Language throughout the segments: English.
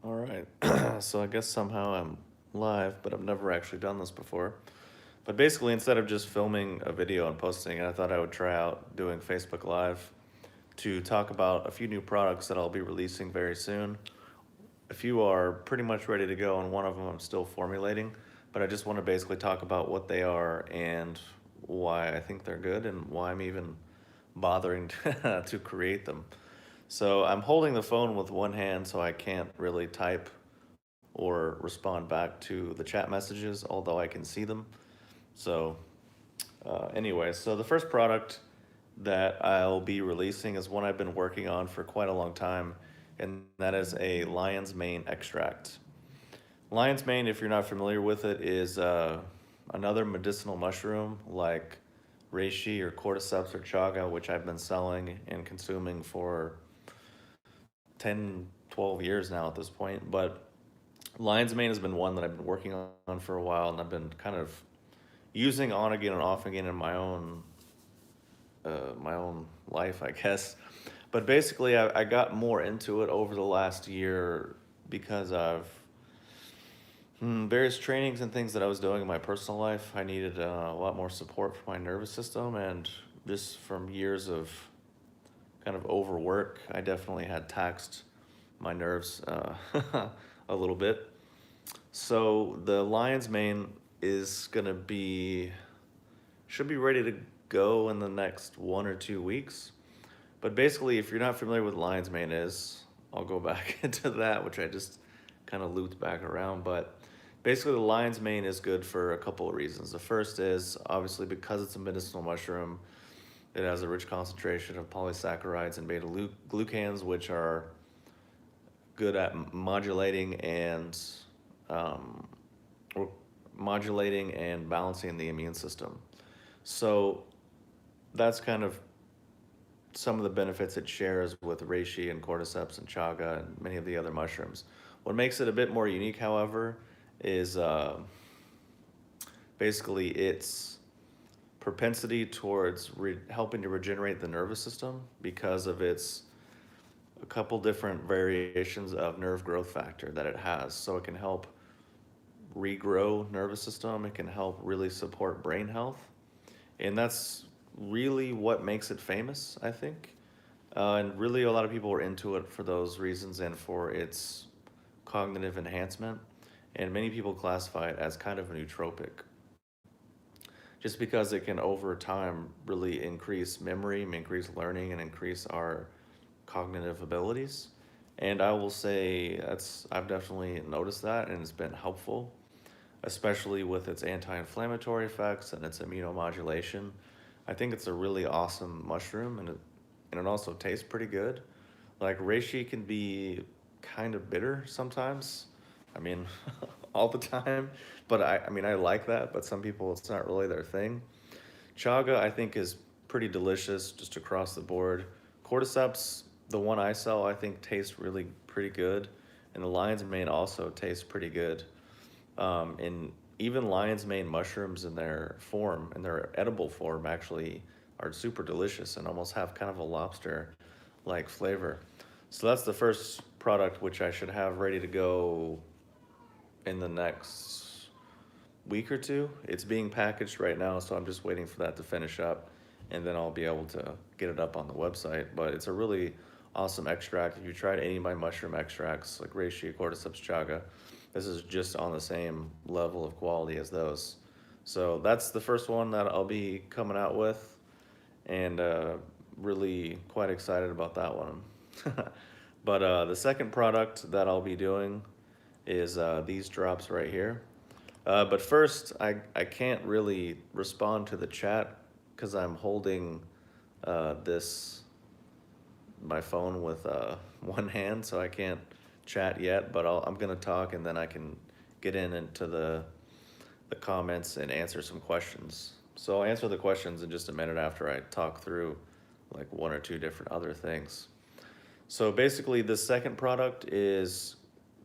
All right. So I guess somehow I'm live, but I've never actually done this before. But basically, instead of just filming a video and posting it, I thought I would try out doing Facebook Live to talk about a few new products that I'll be releasing very soon. A few are pretty much ready to go, and one of them I'm still formulating. But I just want to basically talk about what they are and why I think they're good and why I'm even bothering to create them. So I'm holding the phone with one hand, so I can't really type or respond back to the chat messages, although I can see them. So, anyway, so the first product that I'll be releasing is one I've been working on for quite a long time, and that is a lion's mane extract. Lion's mane, if you're not familiar with it, is another medicinal mushroom like reishi or cordyceps or chaga, which I've been selling and consuming for 10, 12 years now at this point. But lion's mane has been one that I've been working on for a while, and I've been kind of using on again and off again in my own life, I guess. But basically, I got more into it over the last year because of various trainings and things that I was doing in my personal life. I needed a lot more support for my nervous system, and just from years of kind of overwork, I definitely had taxed my nerves a little bit. So the lion's mane is gonna be should be ready to go in the next 1 or 2 weeks. But basically, if you're not familiar with lion's mane is, I'll go back into that, which I just kind of looped back around. But basically, the lion's mane is good for a couple of reasons. The first is obviously because it's a medicinal mushroom, it has a rich concentration of polysaccharides and beta glucans, which are good at um, modulating and balancing the immune system. So that's kind of some of the benefits it shares with reishi and cordyceps and chaga and many of the other mushrooms. What makes it a bit more unique, however, is basically its propensity towards helping to regenerate the nervous system because of its a couple different variations of nerve growth factor that it has. So it can help regrow nervous system. It can help really support brain health, and that's really what makes it famous, I think. And really, a lot of people are into it for those reasons and for its cognitive enhancement. And many people classify it as kind of a nootropic, just because it can over time really increase memory, increase learning, and increase our cognitive abilities. And I will say I've definitely noticed that, and it's been helpful, especially with its anti-inflammatory effects and its immunomodulation. I think it's a really awesome mushroom, and it also tastes pretty good. Like reishi can be kind of bitter sometimes. I mean, all the time. But I mean, I like that. But some people, it's not really their thing. Chaga, I think, is pretty delicious just across the board. Cordyceps, the one I sell, I think tastes really pretty good, and the lion's mane also tastes pretty good. And even lion's mane mushrooms in their edible form, actually are super delicious and almost have kind of a lobster-like flavor. So that's the first product which I should have ready to go in the next week or two. It's being packaged right now, so I'm just waiting for that to finish up, and then I'll be able to get it up on the website. But it's a really awesome extract. If you tried any of my mushroom extracts, like reishi, cordyceps, chaga, this is just on the same level of quality as those. So that's the first one that I'll be coming out with, and really quite excited about that one. But the second product that I'll be doing is these drops right here. But first, I can't really respond to the chat because I'm holding this my phone with one hand, so I can't chat yet. But I'm gonna talk, and then I can get into the comments and answer some questions. So I'll answer the questions in just a minute after I talk through like one or two different other things. So basically, this second product is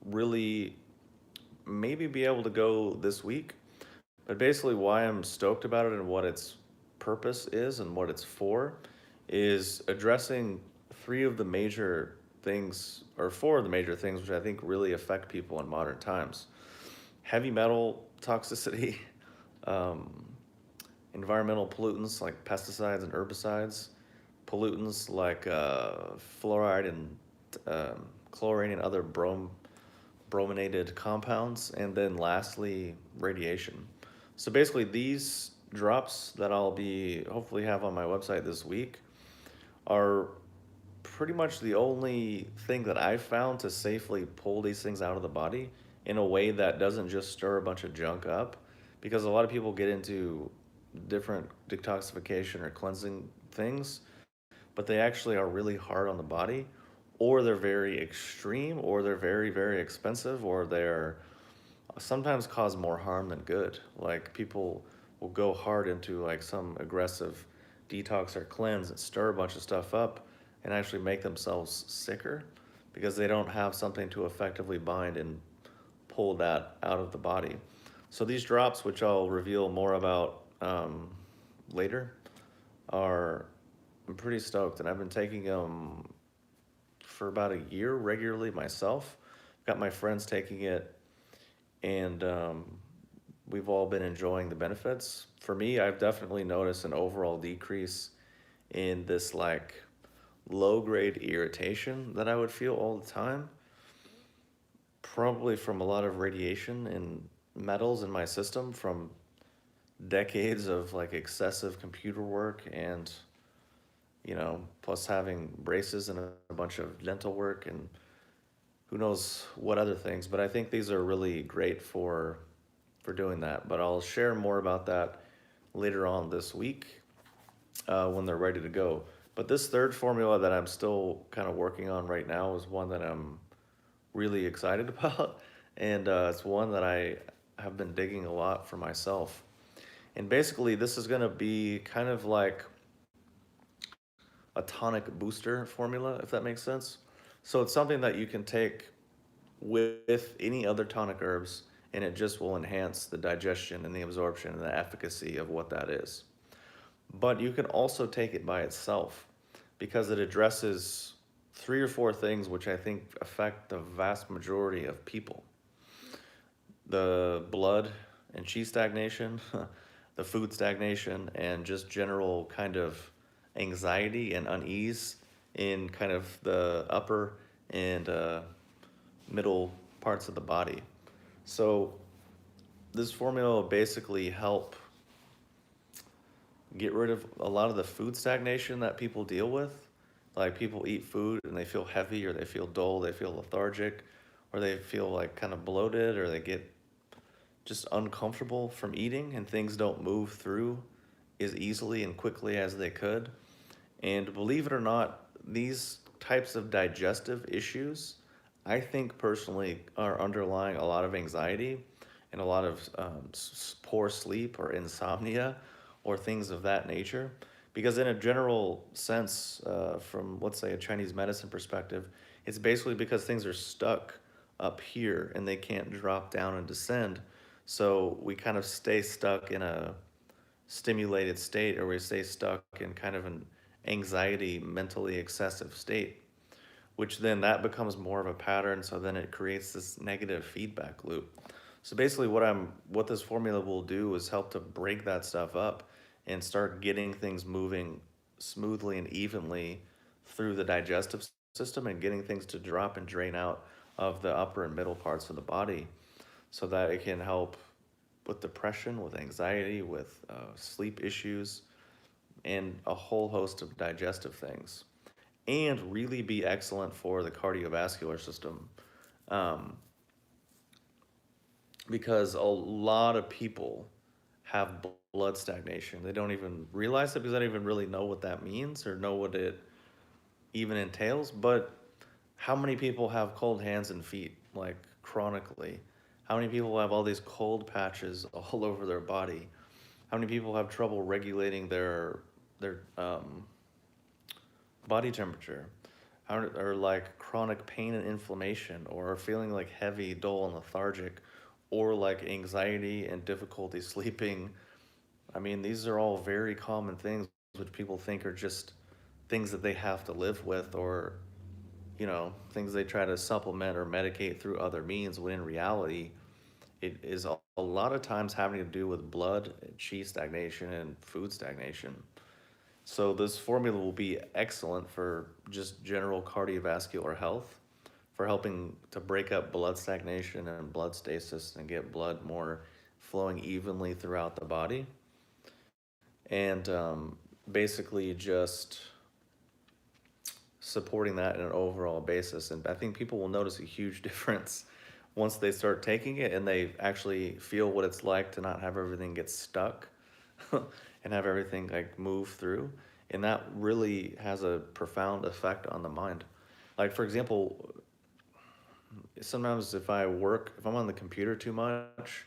really maybe be able to go this week. But basically, why I'm stoked about it and what its purpose is and what it's for is addressing three of the major things, or four of the major things, which I think really affect people in modern times: heavy metal toxicity, um, environmental pollutants like pesticides and herbicides, pollutants like fluoride and chlorine and other brominated compounds, and then lastly, radiation. So basically, these drops that I'll be hopefully have on my website this week are pretty much the only thing that I've found to safely pull these things out of the body in a way that doesn't just stir a bunch of junk up. Because a lot of people get into different detoxification or cleansing things, but they actually are really hard on the body, or they're very extreme, or they're very, very expensive, or they're sometimes cause more harm than good. Like people will go hard into like some aggressive detox or cleanse and stir a bunch of stuff up and actually make themselves sicker because they don't have something to effectively bind and pull that out of the body. So these drops, which I'll reveal more about later, are I'm pretty stoked, and I've been taking them for about a year regularly myself. Got my friends taking it, and we've all been enjoying the benefits. For me, I've definitely noticed an overall decrease in this like low grade irritation that I would feel all the time, probably from a lot of radiation and metals in my system from decades of like excessive computer work and plus having braces and a bunch of dental work and who knows what other things. But I think these are really great for doing that. But I'll share more about that later on this week when they're ready to go. But this third formula that I'm still kind of working on right now is one that I'm really excited about, and it's one that I have been digging a lot for myself. And basically, this is going to be kind of like a tonic booster formula, if that makes sense. So it's something that you can take with any other tonic herbs, and it just will enhance the digestion and the absorption and the efficacy of what that is. But you can also take it by itself because it addresses three or four things which I think affect the vast majority of people: the blood and chi stagnation, the food stagnation, and just general kind of anxiety and unease in kind of the upper and middle parts of the body. So this formula will basically help get rid of a lot of the food stagnation that people deal with. Like people eat food and they feel heavy, or they feel dull, they feel lethargic, or they feel like kind of bloated, or they get just uncomfortable from eating and things don't move through as easily and quickly as they could. And believe it or not, these types of digestive issues, I think personally, are underlying a lot of anxiety and a lot of poor sleep or insomnia or things of that nature. Because, in a general sense, from let's say a Chinese medicine perspective, it's basically because things are stuck up here and they can't drop down and descend. So we kind of stay stuck in a stimulated state, or we stay stuck in kind of an anxiety, mentally excessive state, which then that becomes more of a pattern. So then it creates this negative feedback loop. So basically what this formula will do is help to break that stuff up and start getting things moving smoothly and evenly through the digestive system, and getting things to drop and drain out of the upper and middle parts of the body, so that it can help with depression, with anxiety, with sleep issues, and a whole host of digestive things, and really be excellent for the cardiovascular system. Um, because a lot of people have blood stagnation. They don't even realize it because they don't even really know what that means or know what it even entails. But how many people have cold hands and feet, like chronically? How many people have all these cold patches all over their body? How many people have trouble regulating their body temperature? Or like chronic pain and inflammation, or feeling like heavy, dull, and lethargic, or like anxiety and difficulty sleeping. I mean, these are all very common things which people think are just things that they have to live with, or things they try to supplement or medicate through other means, when in reality, it is a lot of times having to do with blood, chi stagnation, and food stagnation. So this formula will be excellent for just general cardiovascular health, for helping to break up blood stagnation and blood stasis and get blood more flowing evenly throughout the body. And basically just supporting that in an overall basis. And I think people will notice a huge difference once they start taking it and they actually feel what it's like to not have everything get stuck and have everything like move through. And that really has a profound effect on the mind. Like, for example, sometimes if I'm on the computer too much,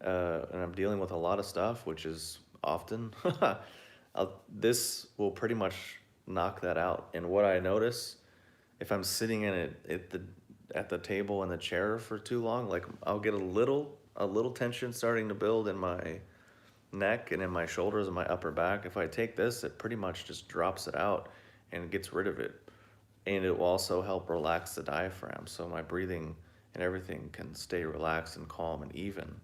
and I'm dealing with a lot of stuff, which is often, this will pretty much knock that out. And what I notice, if I'm sitting in it at the table in the chair for too long, like I'll get a little tension starting to build in my neck and in my shoulders and my upper back. If I take this, it pretty much just drops it out and gets rid of it. And it will also help relax the diaphragm, so my breathing and everything can stay relaxed and calm and even.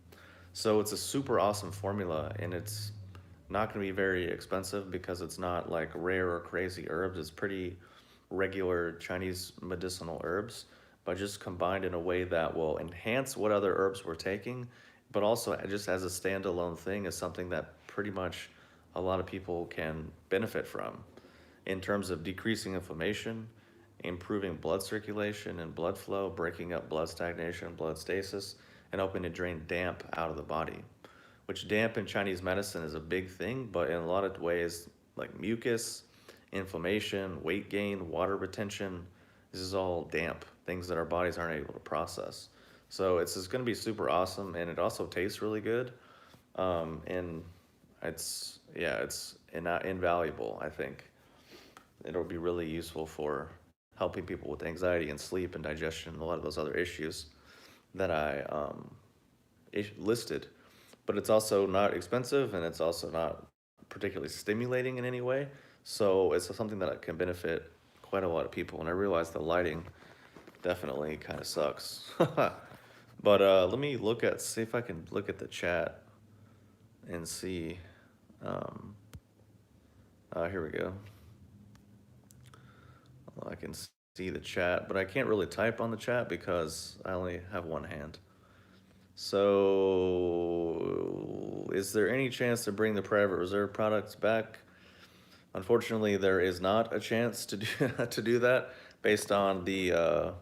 So it's a super awesome formula, and it's not going to be very expensive because it's not like rare or crazy herbs. It's pretty regular Chinese medicinal herbs, but just combined in a way that will enhance what other herbs we're taking, but also just as a standalone thing is something that pretty much a lot of people can benefit from in terms of decreasing inflammation, improving blood circulation and blood flow, breaking up blood stagnation, blood stasis, and helping to drain damp out of the body. Which damp in Chinese medicine is a big thing, but in a lot of ways, like mucus, inflammation, weight gain, water retention, this is all damp, things that our bodies aren't able to process. So it's just going to be super awesome, and it also tastes really good. And it's invaluable, I think. It'll be really useful for helping people with anxiety and sleep and digestion and a lot of those other issues that I listed. But it's also not expensive, and it's also not particularly stimulating in any way. So it's something that can benefit quite a lot of people. And I realize the lighting definitely kind of sucks. But let me see if I can look at the chat and see. Here we go. Well, I can see the chat, but I can't really type on the chat because I only have one hand. So, is there any chance to bring the private reserve products back? Unfortunately, there is not a chance to do to do that based on the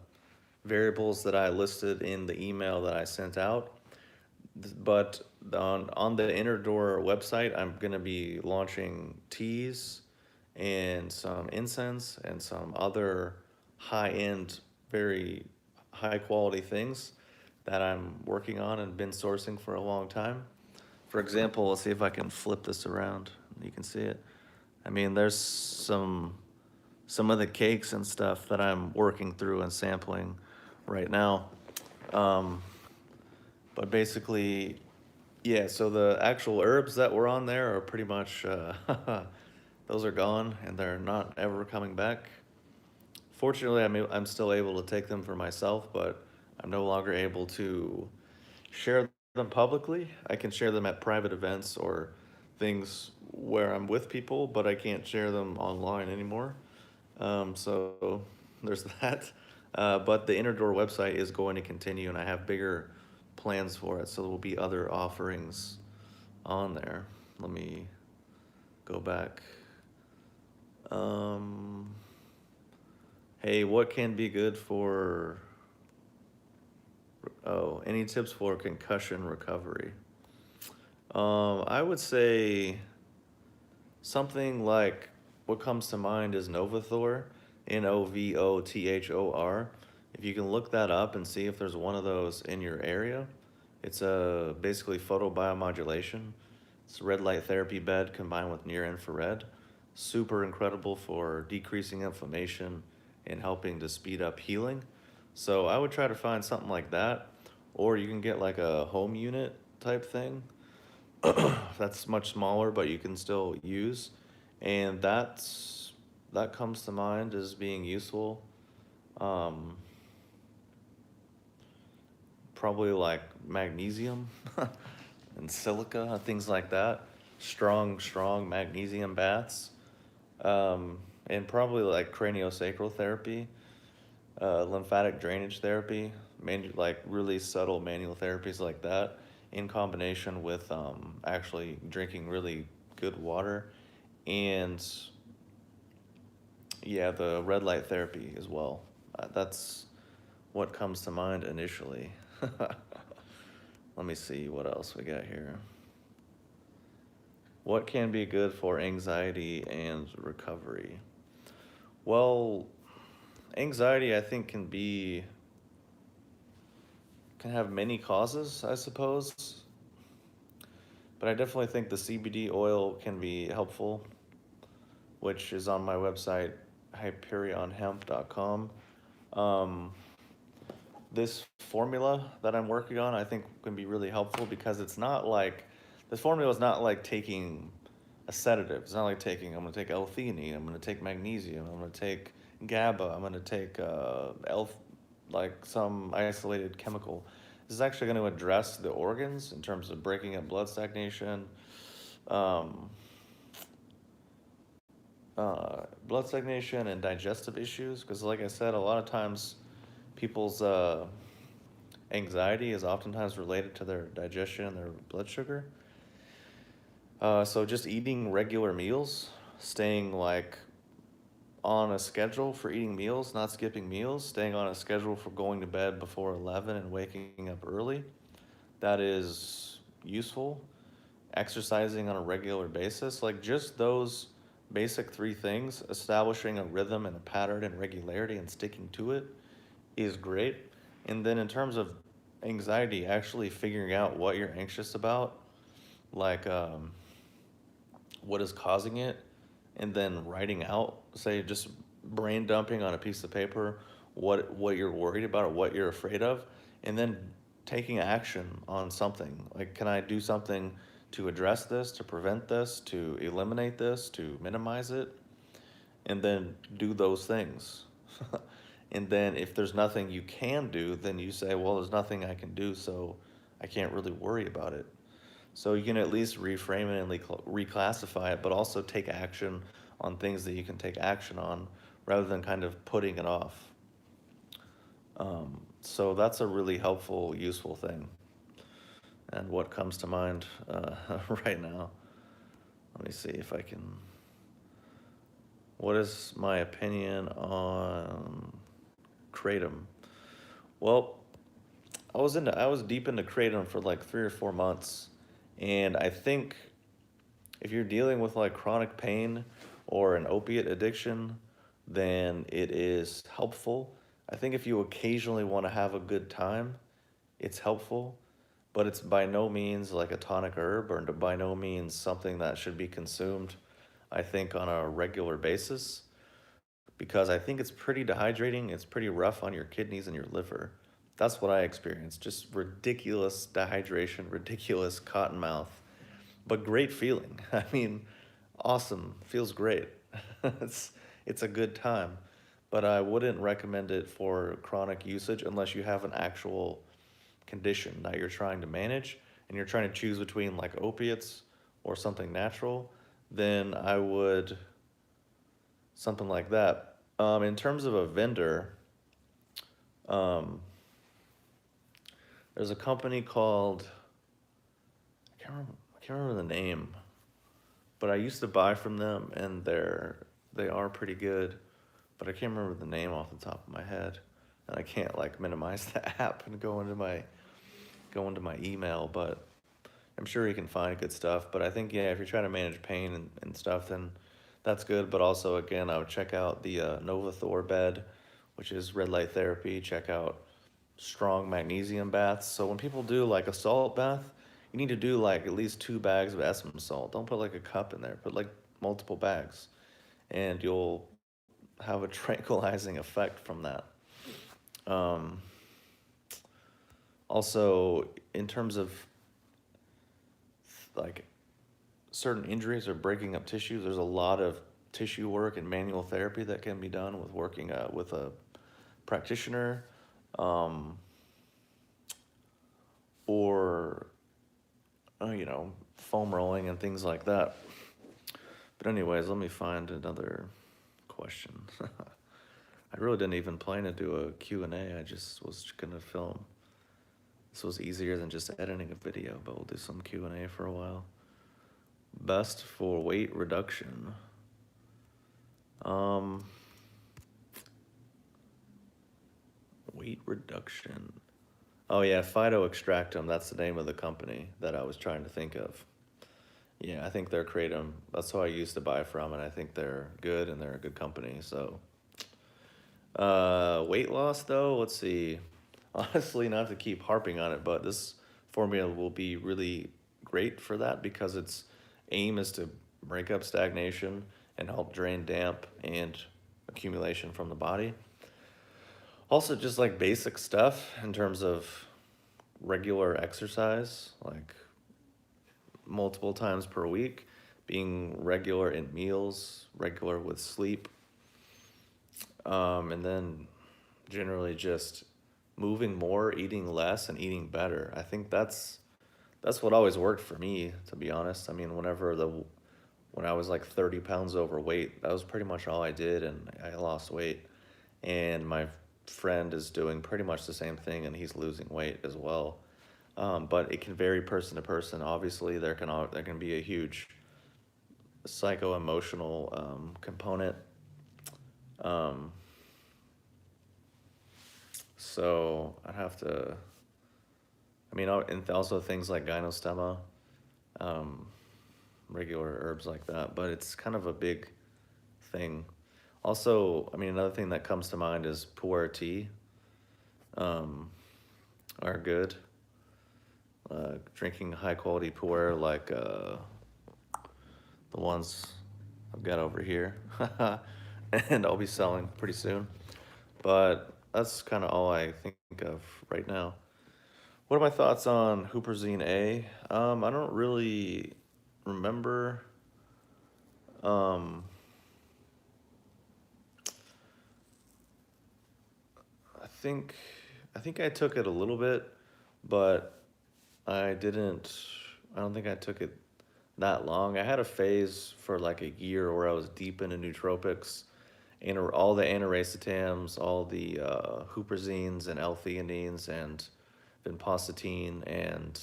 variables that I listed in the email that I sent out. But on the Inner Door website, I'm going to be launching teas and some incense and some other high-end, very high-quality things that I'm working on and been sourcing for a long time. For example, let's see if I can flip this around. You can see it. I mean, there's some of the cakes and stuff that I'm working through and sampling right now. But basically, yeah, so the actual herbs that were on there are pretty much, those are gone and they're not ever coming back. Fortunately, I'm still able to take them for myself, but I'm no longer able to share them publicly. I can share them at private events or things where I'm with people, but I can't share them online anymore. So there's that. But the Inner Door website is going to continue, and I have bigger plans for it. So there will be other offerings on there. Let me go back. Hey, what can be good for... Oh, any tips for concussion recovery? I would say something like what comes to mind is Novothor, Novothor. If you can look that up and see if there's one of those in your area, it's basically photobiomodulation. It's a red light therapy bed combined with near infrared. Super incredible for decreasing inflammation and helping to speed up healing. So I would try to find something like that, or you can get like a home unit type thing. That's much smaller, but you can still use. And that comes to mind as being useful. Um, Probably like magnesium and silica, things like that. Strong magnesium baths. Um, and probably like craniosacral therapy, lymphatic drainage therapy, like really subtle manual therapies like that, in combination with actually drinking really good water, and yeah, the red light therapy as well. That's what comes to mind initially. Let me see what else we got here. What can be good for anxiety and recovery? Well, anxiety I think can have many causes, I suppose. But I definitely think the CBD oil can be helpful, which is on my website, hyperionhemp.com. Um, this formula that I'm working on, I think can be really helpful because it's not like, this formula is not like taking a sedative. It's not like I'm going to take L-theanine, I'm going to take magnesium, I'm going to take GABA, I'm going to take like some isolated chemical. This is actually going to address the organs in terms of breaking up blood stagnation, um, blood stagnation and digestive issues. Because, like I said, a lot of times people's anxiety is oftentimes related to their digestion and their blood sugar. So just eating regular meals, staying like on a schedule for eating meals, not skipping meals, staying on a schedule for going to bed before 11 and waking up early. That is useful. Exercising on a regular basis, like just those basic three things, establishing a rhythm and a pattern and regularity and sticking to it is great. And then in terms of anxiety, actually figuring out what you're anxious about, like what is causing it, and then writing out, say, just brain dumping on a piece of paper what you're worried about or what you're afraid of, and then taking action on something. Like, can I do something to address this, to prevent this, to eliminate this, to minimize it? And then do those things. And then if there's nothing you can do, then you say, well, there's nothing I can do, so I can't really worry about it. So you can at least reframe it and reclassify it, but also take action on things that you can take action on rather than kind of putting it off. So that's a really helpful, useful thing. And what comes to mind right now? Let me see if I can. What is my opinion on Kratom? Well, I was deep into Kratom for like 3 or 4 months, and I think if you're dealing with like chronic pain or an opiate addiction, then it is helpful. I think if you occasionally want to have a good time, it's helpful, but it's by no means like a tonic herb or by no means something that should be consumed, I think, on a regular basis because I think it's pretty dehydrating. It's pretty rough on your kidneys and your liver. That's what I experienced. Just ridiculous dehydration, ridiculous cotton mouth, but great feeling. I mean, awesome. Feels great. it's it's a good time, but I wouldn't recommend it for chronic usage unless you have an actual condition that you're trying to manage and you're trying to choose between like opiates or something natural. Then I would something like that. In terms of a vendor, um, there's a company called I can't remember the name, but I used to buy from them, and they are pretty good, but I can't remember the name off the top of my head, and I can't like minimize the app and go into my email, but I'm sure you can find good stuff. But I think yeah, if you're trying to manage pain and stuff, then that's good. But also again, I would check out the Nova Thor bed, which is red light therapy. Check out strong magnesium baths. So when people do like a salt bath, you need to do like at least 2 bags of Epsom salt. Don't put like a cup in there. Put like multiple bags, and you'll have a tranquilizing effect from that. Um, Also, in terms of like certain injuries or breaking up tissues, there's a lot of tissue work and manual therapy that can be done with working with a practitioner, um, or foam rolling and things like that. But anyways, let me find another question. I really didn't even plan to do a Q&A. I just was gonna film. This was easier than just editing a video, but we'll do some Q&A for a while. Best for weight reduction. Weight reduction. Oh yeah, Phytoextractum, that's the name of the company that I was trying to think of. Yeah, I think they're Kratom. That's who I used to buy from, and I think they're good and they're a good company. So, weight loss though, let's see. Honestly, not to keep harping on it, but this formula will be really great for that because its aim is to break up stagnation and help drain damp and accumulation from the body. Also, just like basic stuff in terms of regular exercise, like multiple times per week, being regular in meals, regular with sleep, and then generally just moving more, eating less, and eating better. I think that's what always worked for me, to be honest. I mean, when I was like 30 pounds overweight, that was pretty much all I did, and I lost weight. And my friend is doing pretty much the same thing, and he's losing weight as well. But it can vary person to person. Obviously, there can be a huge psycho emotional component. Um, so I'd have to. I mean, and also things like gynostemma, um, regular herbs like that. But it's kind of a big thing. Also, I mean, another thing that comes to mind is pu'er tea. Um, are good. Drinking high quality pu'er like the ones I've got over here, and I'll be selling pretty soon. But that's kind of all I think of right now. What are my thoughts on Huperzine A? I don't really remember. Um, I think I think I took it a little bit, but I didn't. I don't think I took it that long. I had a phase for like a year where I was deep into nootropics, and all the aniracetams, all the huperzines and L-theanines and vinpocetine and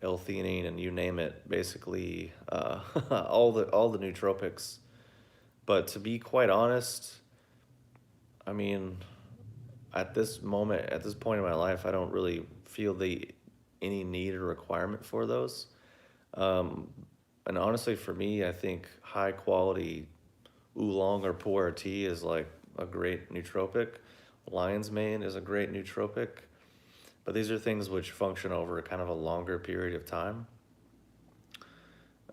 L-theanine and you name it, basically all the nootropics. But to be quite honest, I mean, at this point in my life, I don't really feel the any need or requirement for those. Um, and honestly, for me, I think high quality oolong or pu'er tea is like a great nootropic. Lion's mane is a great nootropic. But these are things which function over kind of a longer period of time.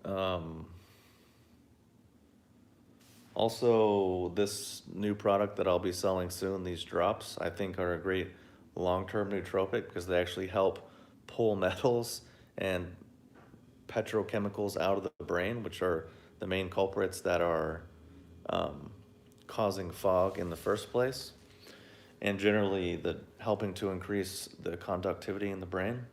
Um, Also, this new product that I'll be selling soon, these drops, I think are a great long-term nootropic because they actually help pull metals and petrochemicals out of the brain, which are the main culprits that are um, causing fog in the first place, and generally the helping to increase the conductivity in the brain.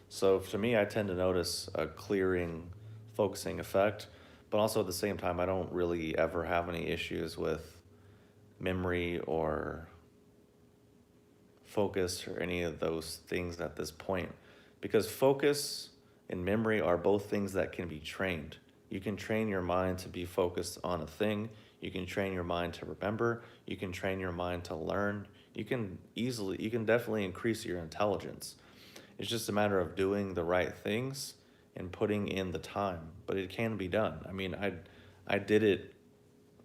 So to me, I tend to notice a clearing, focusing effect, but also at the same time, I don't really ever have any issues with memory or focus or any of those things at this point. Because focus and memory are both things that can be trained. You can train your mind to be focused on a thing. You can train your mind to remember. You can train your mind to learn. You can definitely increase your intelligence. It's just a matter of doing the right things and putting in the time, but it can be done. I mean, I did it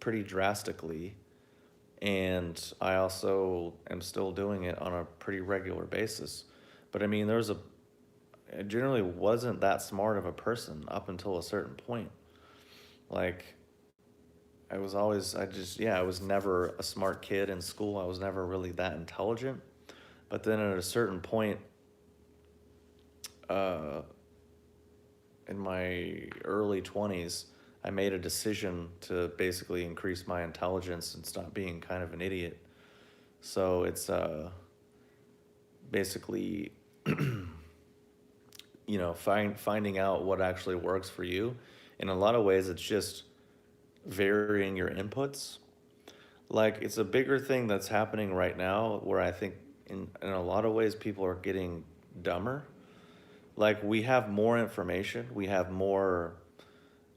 pretty drastically, and I also am still doing it on a pretty regular basis. But I mean, I generally wasn't that smart of a person up until a certain point. Like, I was never a smart kid in school. I was never really that intelligent. But then at a certain point, uh, in my early 20s, I made a decision to basically increase my intelligence and stop being kind of an idiot. So it's basically, finding out what actually works for you. In a lot of ways, it's just varying your inputs. Like, it's a bigger thing that's happening right now where I think in a lot of ways people are getting dumber. Like, we have more information, we have more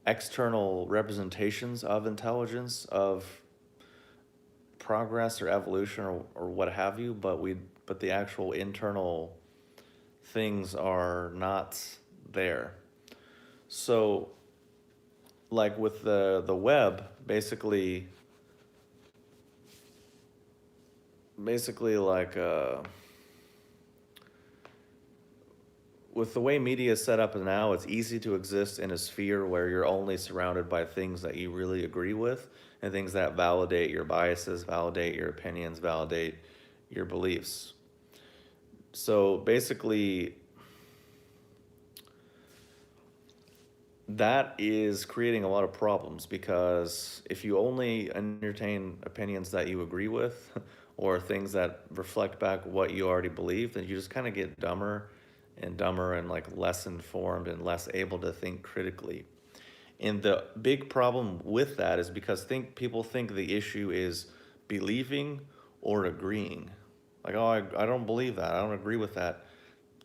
external representations of intelligence, of progress or evolution or what have you, but the actual internal things are not there. So, like with the web, basically like with the way media is set up now, it's easy to exist in a sphere where you're only surrounded by things that you really agree with and things that validate your biases, validate your opinions, validate your beliefs. So basically, that is creating a lot of problems because if you only entertain opinions that you agree with or things that reflect back what you already believe, then you just kind of get dumber and like less informed and less able to think critically. And the big problem with that is because people think the issue is believing or agreeing. Like, oh, I don't believe that. I don't agree with that.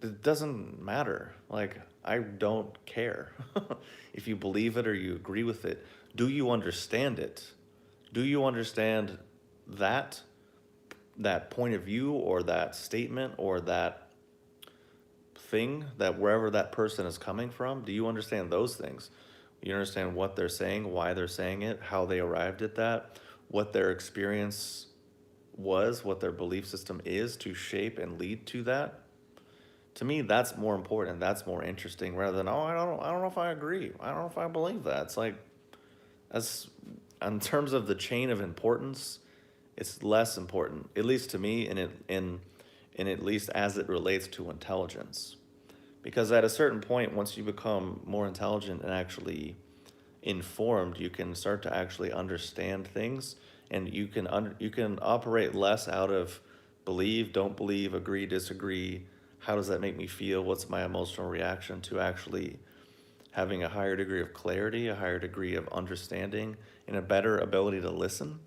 It doesn't matter. Like, I don't care if you believe it or you agree with it. Do you understand it? Do you understand that that point of view or that statement or that thing, that wherever that person is coming from? Do you understand those things? You understand what they're saying, why they're saying it, how they arrived at that, what their experience was, what their belief system is to shape and lead to that? To me, that's more important. That's more interesting rather than, oh, I don't know if I agree. I don't know if I believe that. It's like, as in terms of the chain of importance, it's less important, at least to me, and at least as it relates to intelligence. Because at a certain point, once you become more intelligent and actually informed, you can start to actually understand things, and you can operate less out of believe, don't believe, agree, disagree. How does that make me feel? What's my emotional reaction, to actually having a higher degree of clarity, a higher degree of understanding, and a better ability to listen.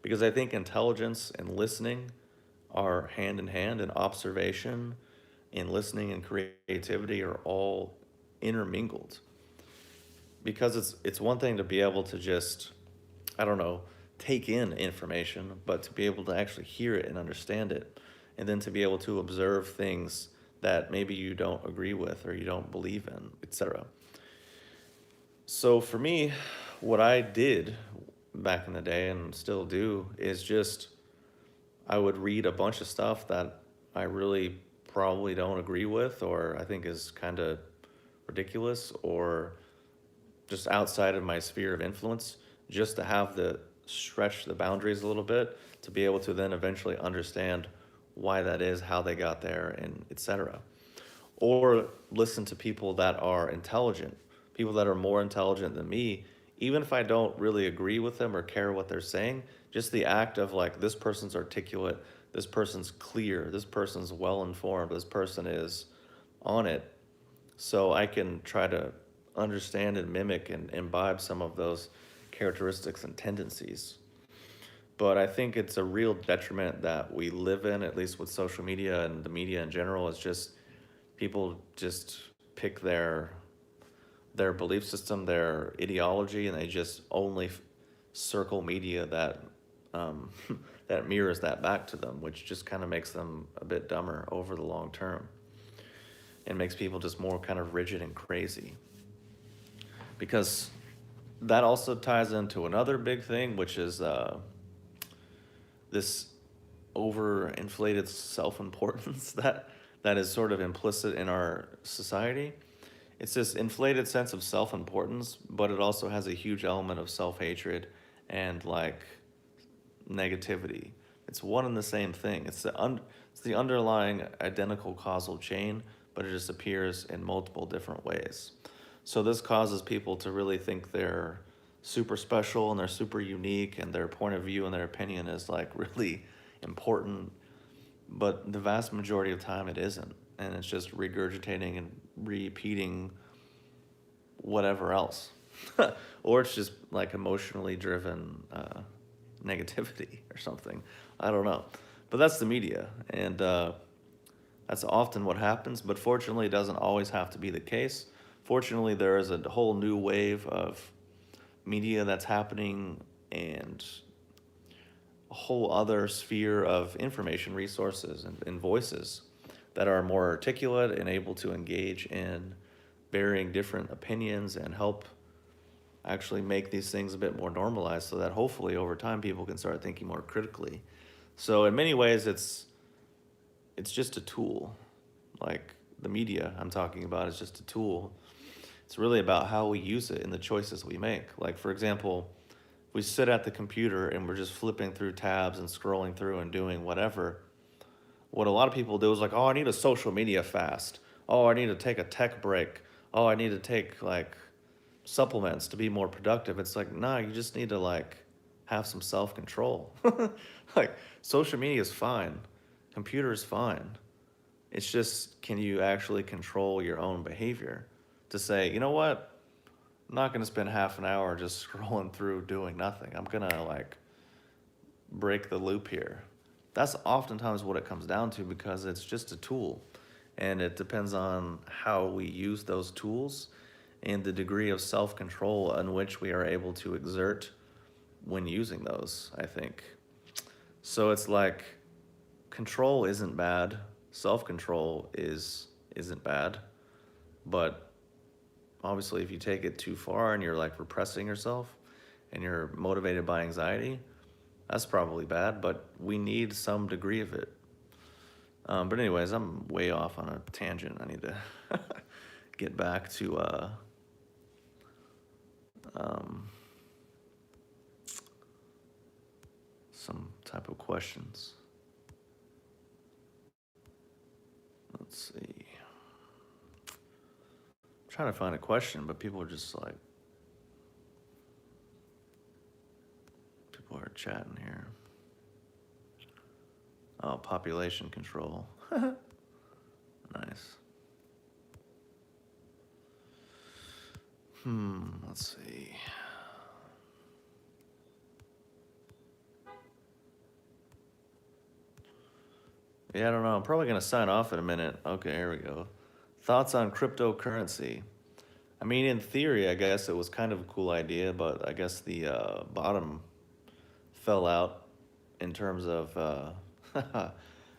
Because I think intelligence and listening are hand in hand, and observation and listening and creativity are all intermingled. Because it's one thing to be able to just, I don't know, take in information, but to be able to actually hear it and understand it, and then to be able to observe things that maybe you don't agree with or you don't believe in, etc. So for me, what I did back in the day and still do is just I would read a bunch of stuff that I really probably don't agree with or I think is kind of ridiculous or just outside of my sphere of influence, just to have the stretch the boundaries a little bit to be able to then eventually understand why that is, how they got there, and etc. Or listen to people that are intelligent, people that are more intelligent than me, even if I don't really agree with them or care what they're saying, just the act of like, this person's articulate, this person's clear, this person's well informed, this person is on it. So I can try to understand and mimic and imbibe some of those characteristics and tendencies. But I think it's a real detriment that we live in, at least with social media and the media in general, is just people just pick their belief system, their ideology, and they just only circle media that um, that mirrors that back to them, which just kind of makes them a bit dumber over the long term, and makes people just more kind of rigid and crazy. Because that also ties into another big thing, which is this overinflated self-importance that is sort of implicit in our society. It's this inflated sense of self-importance, but it also has a huge element of self-hatred and like negativity. It's one and the same thing. It's the underlying identical causal chain, but it just appears in multiple different ways. So this causes people to really think they're super special and they're super unique, and their point of view and their opinion is like really important, but the vast majority of time it isn't. And it's just regurgitating and repeating whatever else. Or it's just like emotionally driven negativity or something. I don't know. But that's the media. And that's often what happens. But fortunately, it doesn't always have to be the case. Fortunately, there is a whole new wave of media that's happening, and a whole other sphere of information resources and voices that are more articulate and able to engage in varying different opinions and help actually make these things a bit more normalized, so that hopefully over time people can start thinking more critically. So in many ways it's just a tool. Like the media I'm talking about is just a tool. It's really about how we use it and the choices we make. Like, for example, if we sit at the computer and we're just flipping through tabs and scrolling through and doing whatever, what a lot of people do is like, oh, I need a social media fast. Oh, I need to take a tech break. Oh, I need to take like supplements to be more productive. It's like, nah, you just need to like have some self control. Like, social media is fine, computer is fine. It's just, can you actually control your own behavior to say, you know what? I'm not going to spend half an hour just scrolling through doing nothing. I'm going to like break the loop here. That's oftentimes what it comes down to, because it's just a tool. And it depends on how we use those tools and the degree of self control in which we are able to exert when using those, I think. So it's like, control isn't bad, self control isn't bad, but obviously if you take it too far and you're like repressing yourself and you're motivated by anxiety, that's probably bad, but we need some degree of it. But anyways, I'm way off on a tangent. I need to get back to um, some type of questions. Let's see. I'm trying to find a question, but people are just like, people are chatting here. Oh, population control. Nice. Let's see. Yeah, I don't know. I'm probably going to sign off in a minute. Okay, here we go. Thoughts on cryptocurrency? I mean, in theory, I guess it was kind of a cool idea, but I guess the bottom fell out in terms of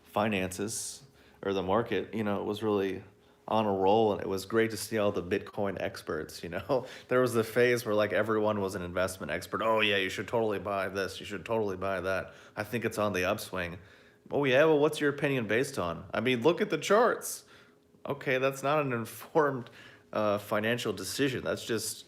finances or the market. You know, it was really on a roll, and it was great to see all the Bitcoin experts. You know, there was the phase where like everyone was an investment expert. Oh yeah, you should totally buy this. You should totally buy that. I think it's on the upswing. Oh yeah, well, what's your opinion based on? I mean, look at the charts. Okay, that's not an informed financial decision. That's just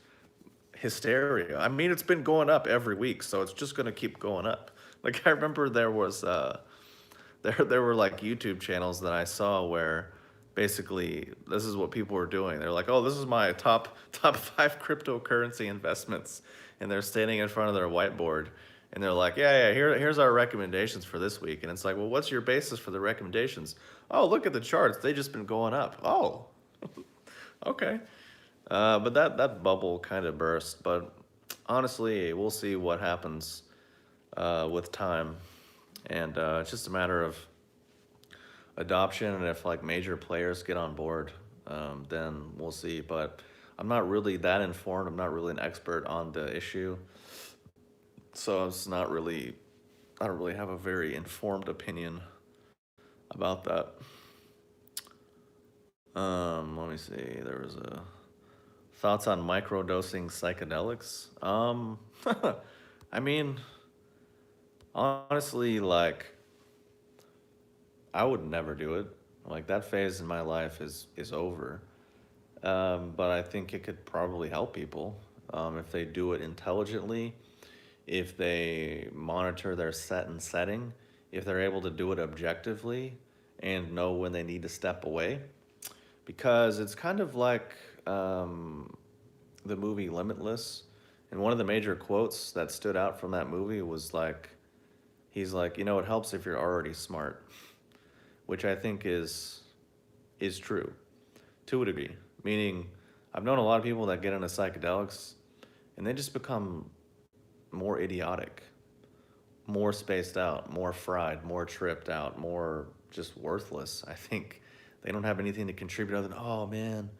hysteria. I mean, it's been going up every week, so it's just gonna keep going up. Like, I remember there was there were like YouTube channels that I saw where basically this is what people were doing. They're like, "Oh, this is my top 5 cryptocurrency investments," and they're standing in front of their whiteboard, and they're like, "Yeah, yeah, here's our recommendations for this week." And it's like, "Well, what's your basis for the recommendations?" "Oh, look at the charts. They just been going up." "Oh, okay." But that bubble kind of burst. But honestly, we'll see what happens with time, and it's just a matter of adoption. And if like major players get on board, then we'll see. But I'm not really that informed. I'm not really an expert on the issue, so it's not really. I don't really have a very informed opinion about that. Let me see. There was a thoughts on microdosing psychedelics. I mean, honestly, like I would never do it. Like that phase in my life is over. But I think it could probably help people if they do it intelligently, if they monitor their set and setting, if they're able to do it objectively and know when they need to step away. Because it's kind of like the movie Limitless. And one of the major quotes that stood out from that movie was like, He's like, it helps if you're already smart, which I think is true to a degree. Meaning, I've known a lot of people that get into psychedelics and they just become more idiotic, more spaced out, more fried, more tripped out, more just worthless. I think they don't have anything to contribute other than, oh man,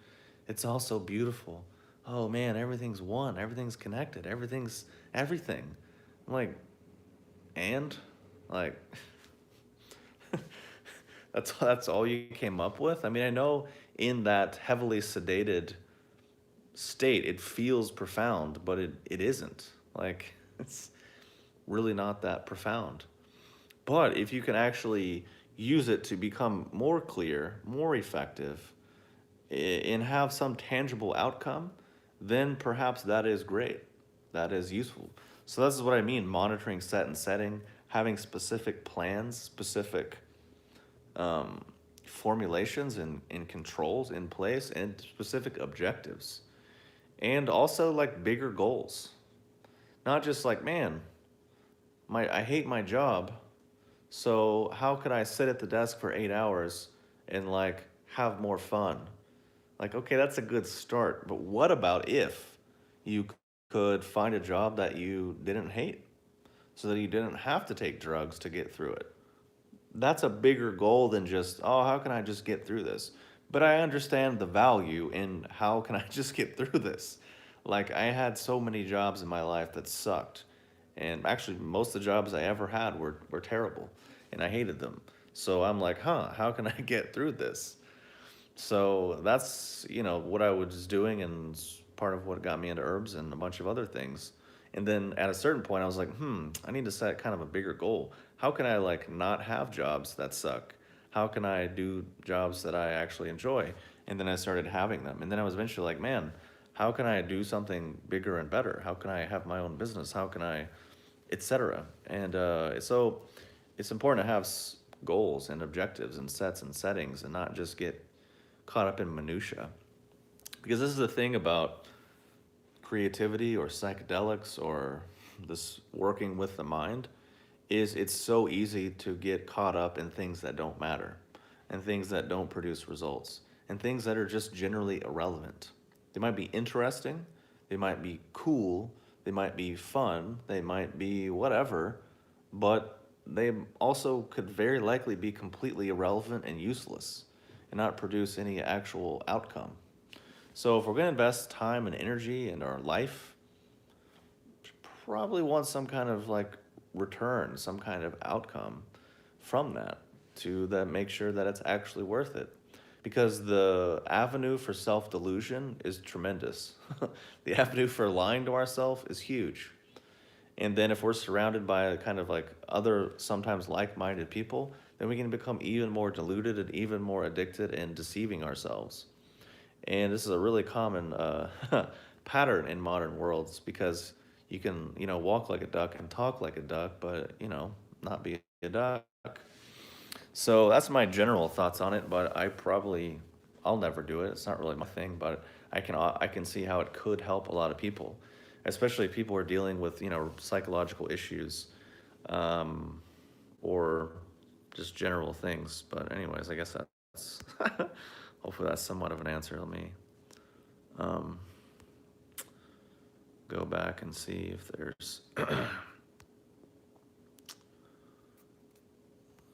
it's all so beautiful. Oh man, everything's one, everything's connected, everything's everything. I'm and like that's all you came up with? I mean, I know in that heavily sedated state it feels profound, but it isn't. Like it's really not that profound. But if you can actually use it to become more clear, more effective, and have some tangible outcome, then perhaps that is great. That is useful. So this is what I mean, monitoring set and setting, having specific plans, specific um, formulations and controls in place, and specific objectives. And also like bigger goals. Not just like, man, I hate my job, so how could I sit at the desk for 8 hours and like have more fun? Like, okay, that's a good start, but what about if you could find a job that you didn't hate so that you didn't have to take drugs to get through it? That's a bigger goal than just, oh, how can I just get through this? But I understand the value in how can I just get through this? Like, I had so many jobs in my life that sucked. And actually, most of the jobs I ever had were terrible, and I hated them. So I'm like, how can I get through this? So that's, what I was doing and part of what got me into herbs and a bunch of other things. And then at a certain point, I was like, I need to set kind of a bigger goal. How can I like not have jobs that suck? How can I do jobs that I actually enjoy? And then I started having them. And then I was eventually like, man, how can I do something bigger and better? How can I have my own business? How can I, etc. And so it's important to have goals and objectives and sets and settings and not just get caught up in minutia. Because this is the thing about creativity or psychedelics or this working with the mind is it's so easy to get caught up in things that don't matter and things that don't produce results and things that are just generally irrelevant. They might be interesting, they might be cool, they might be fun, they might be whatever, but they also could very likely be completely irrelevant and useless and not produce any actual outcome. So if we're going to invest time and energy in our life, probably want some kind of like return, some kind of outcome from that to that make sure that it's actually worth it. Because the avenue for self delusion is tremendous. The avenue for lying to ourselves is huge. And then if we're surrounded by kind of like other sometimes like-minded people, then we can become even more deluded and even more addicted and deceiving ourselves. And this is a really common pattern in modern worlds because you can, walk like a duck and talk like a duck, but, not be a duck. So that's my general thoughts on it, but I'll never do it. It's not really my thing, but I can see how it could help a lot of people, especially if people are dealing with, psychological issues, um, or just general things. But anyways, I guess that's hopefully that's somewhat of an answer. Let me um, go back and see if there's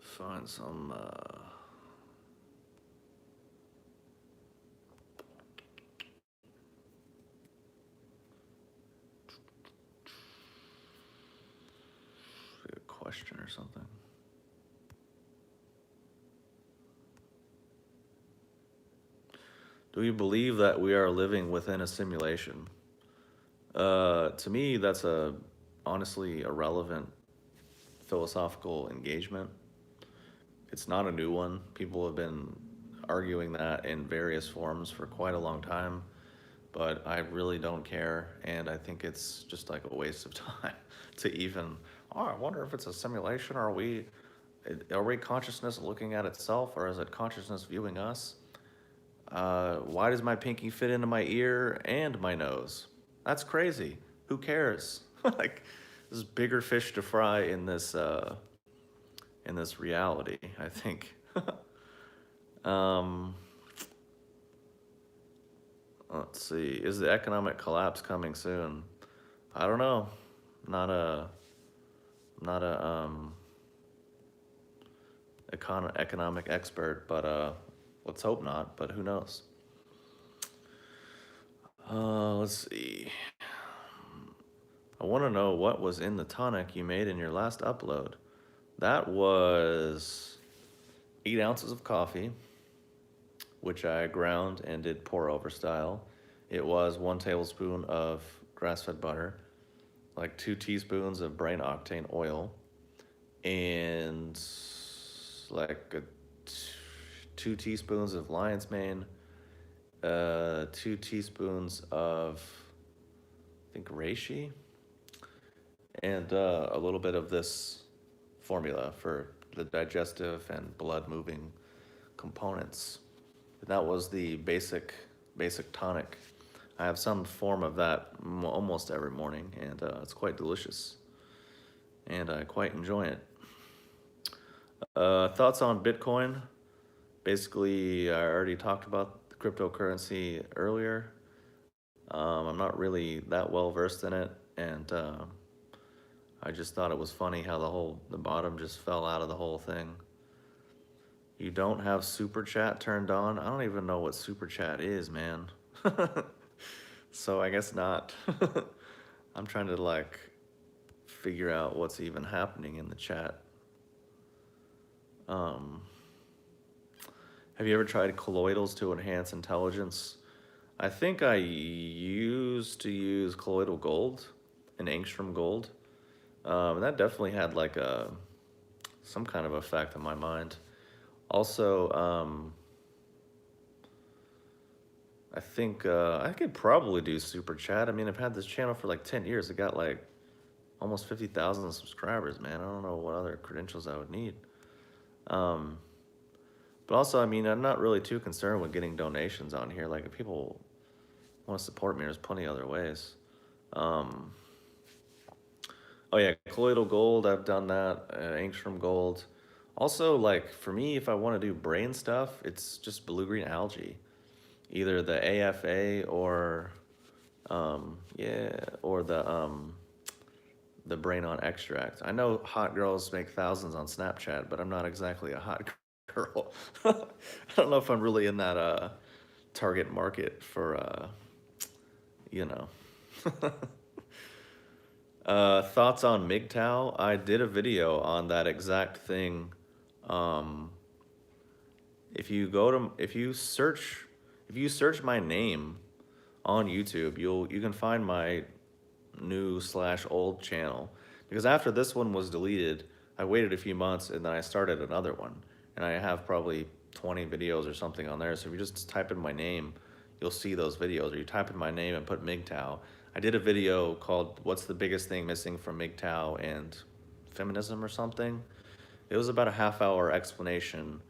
find some a question or something. Do you believe that we are living within a simulation? To me, that's a honestly irrelevant philosophical engagement. It's not a new one. People have been arguing that in various forms for quite a long time, but I really don't care, and I think it's just like a waste of time to even. Oh, I wonder if it's a simulation. Are we consciousness looking at itself, or is it consciousness viewing us? Why does my pinky fit into my ear and my nose? That's crazy. Who cares? Like, there's bigger fish to fry in this reality, I think. um, let's see. Is the economic collapse coming soon? I don't know. Not a not a economic expert, but let's hope not. But who knows? Let's see. I want to know what was in the tonic you made in your last upload. That was 8 ounces of coffee, which I ground and did pour over style. It was 1 tablespoon of grass-fed butter, like 2 teaspoons of brain octane oil, and like 2 teaspoons of lion's mane, 2 teaspoons of, I think, reishi, and a little bit of this formula for the digestive and blood moving components. And that was the basic tonic. I have some form of that almost every morning, and it's quite delicious, and I quite enjoy it. Thoughts on Bitcoin? Basically, I already talked about the cryptocurrency earlier. I'm not really that well versed in it, and I just thought it was funny how the bottom just fell out of the whole thing. You don't have super chat turned on? I don't even know what super chat is, man. So I guess not. I'm trying to like figure out what's even happening in the chat. Have you ever tried colloidals to enhance intelligence? I think I used to use colloidal gold and angstrom gold. And that definitely had like some kind of effect on my mind. Also, I think I could probably do super chat. I mean, I've had this channel for like 10 years. It got like almost 50,000 subscribers, man. I don't know what other credentials I would need. But also, I mean, I'm not really too concerned with getting donations on here. Like, if people want to support me, there's plenty of other ways. Oh yeah, colloidal gold, I've done that. Angstrom gold. Also, like, for me, if I want to do brain stuff, it's just blue-green algae. Either the AFA or, or the brain on extract. I know hot girls make thousands on Snapchat, but I'm not exactly a hot girl. I don't know if I'm really in that target market for you know. Thoughts on MGTOW? I did a video on that exact thing. Um, if you search my name on YouTube, you can find my new/old channel, because after this one was deleted, I waited a few months and then I started another one, and I have probably 20 videos or something on there. So if you just type in my name, you'll see those videos. Or you type in my name and put MGTOW. I did a video called "What's the biggest thing missing from MGTOW and feminism" or something. It was about a half-hour explanation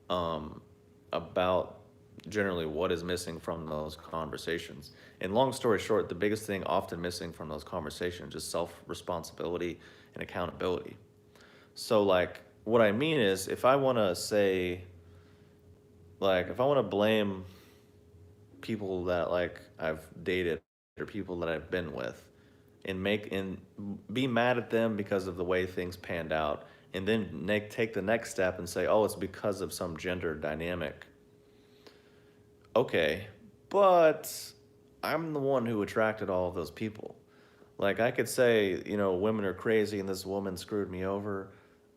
about generally what is missing from those conversations. And long story short, the biggest thing often missing from those conversations is self-responsibility and accountability. So like, what I mean is, if I want to say, like, if I want to blame people that like I've dated or people that I've been with, and be mad at them because of the way things panned out, and then take the next step and say, oh, it's because of some gender dynamic. Okay, but I'm the one who attracted all of those people. Like, I could say, women are crazy and this woman screwed me over,